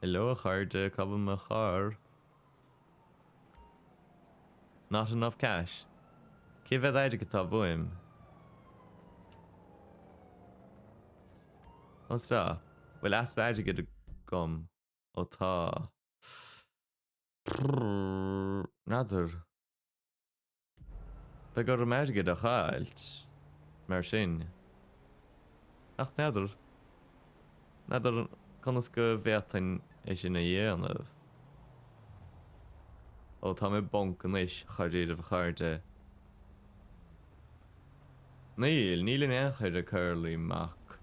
Hello, a chuirde, cabham me char. Not enough cash. Cé bheith aide go tá bhuaim? Os tá? Bhfuil as aide go gom ó tá. Nadidir. Be gur am aide go a chailt. Mar sin. Ach nadidir. Nadidir conas go bheatain é sin a dhéanamh. Ó tá mé bonc an éis chaidir a chairde. Níl in échaid a curly mac.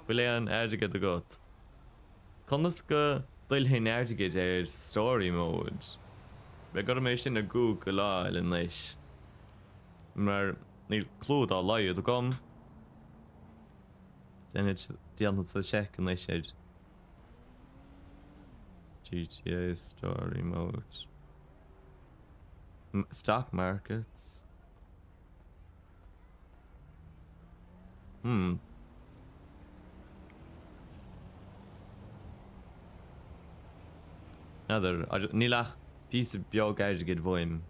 Bhfuil é an airdigad a got. Conas go dul hén airdigad ar story mode. Be gur mé sin a gú go láil in leis. Mar níl clúd á laiad a gom. Déanad sa check an leis éid. GTA story mode. Stock markets. Another. Nílach piece of bio gaeilge get bhfuim.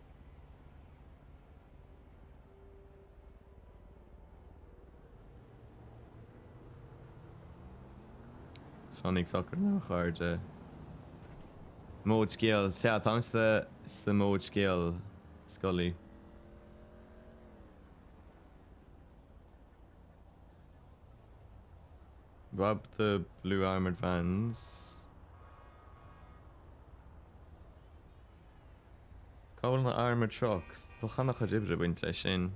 Sonic soccer now hard. Mode scale. Yeah, thanks the mode scale. Scully. Rob the blue armored vans. Call the armored trucks. Bachanach a dibre bint sin.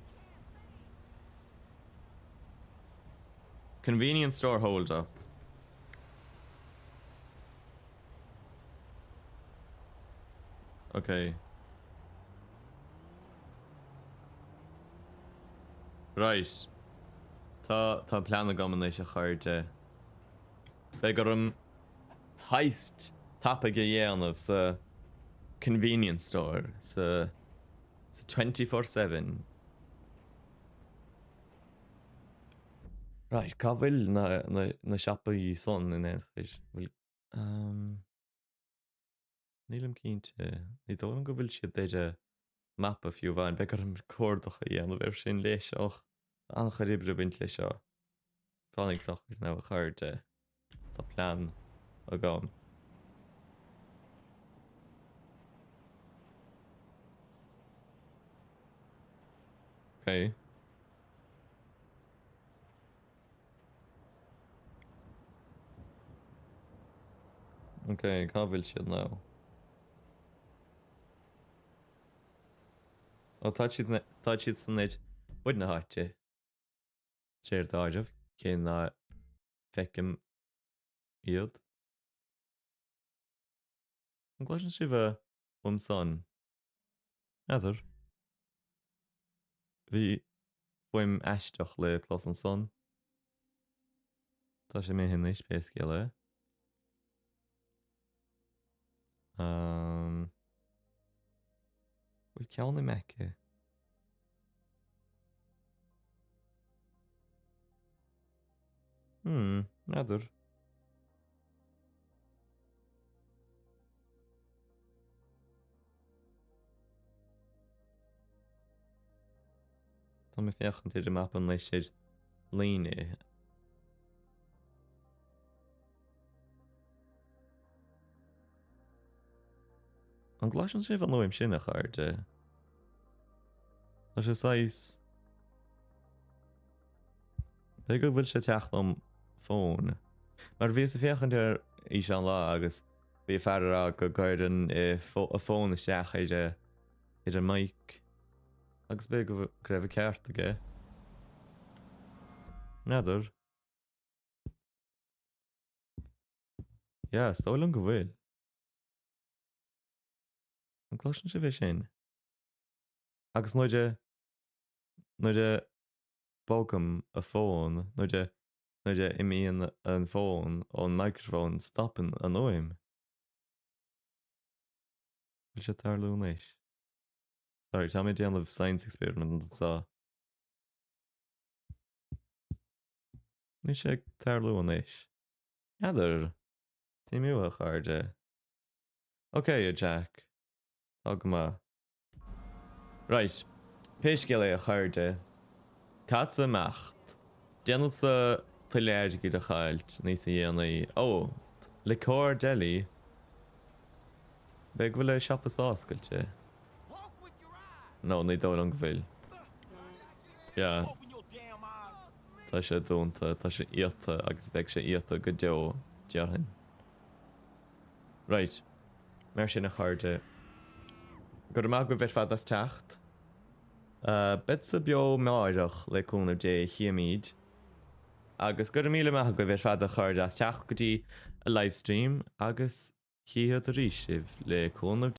Convenience store hold up. Okay. Right. Tá plan goman leis a chuirde. Begarum heist tappa go dhéanamh sa convenience store sa 24/7. Right, cá bhfuil na siapaí son in éis. Nílam cínte. Ní dólam go bhfuil siad éide mappa fiú bhain begarum cóirdacha dhéanamh ar sin leis och. Annach a ribre bint leis seo. Fánig sochir ná a chuirde. Tá plan a gám. Okay. Okay, cá bhfuil siad ná. Ó tá siad san éid buid na háite. Séir dáideh cén ná fecim iad. An gláisin si bheith son. Adar. Bhí buim eisteach le clós an son. Tá sé mé hin éis péasci le. Bhfuil ceann na meice. Adar. Tá mé fiochan idir mapan leis siad líne. An gláisin sé bhan nóim sin a chuirde. Tá sé sais. Be go bhfuil sé teach am fón. Mar bhí sa fiochan ar is an lá agus bhí fearrá go gaiidan a fón isteach idir mic. Agus be go raibh ceart aige. Nadar. Ja, stoilm go bhfuil. An gláisin sé bheith sin. Agus nóide bógam a fón, nóide imíon an fón ón microphone stoppin an óim. Bhil sé tarlún éis. Sorry, tá mé déanamh science experiment an sa. Ní sé tarlún éis. Adar. Tí miú a chuirde. Okay, Jack. Agma. Right. Péiscéal é a chuirde. Catsa macht. Déanal sa tuiléir go a chailt níos a dhéanaí. Ó, licor deli. Be bhfuil é siapa sáscailte. No, ní dó an go bhfuil. Ja. Tá sé dúnta, tá sé íotta agus beag sé íotta go deo dearthain. Right. Mer sin a chuirde. Gur amach go bheith fad as teacht. Bet sa bio máireach le cúna dé chiamíd. Agus gur míle maith go bheith fad a chuirde as teach gotí a livestream agus chiad a ríisih le cúna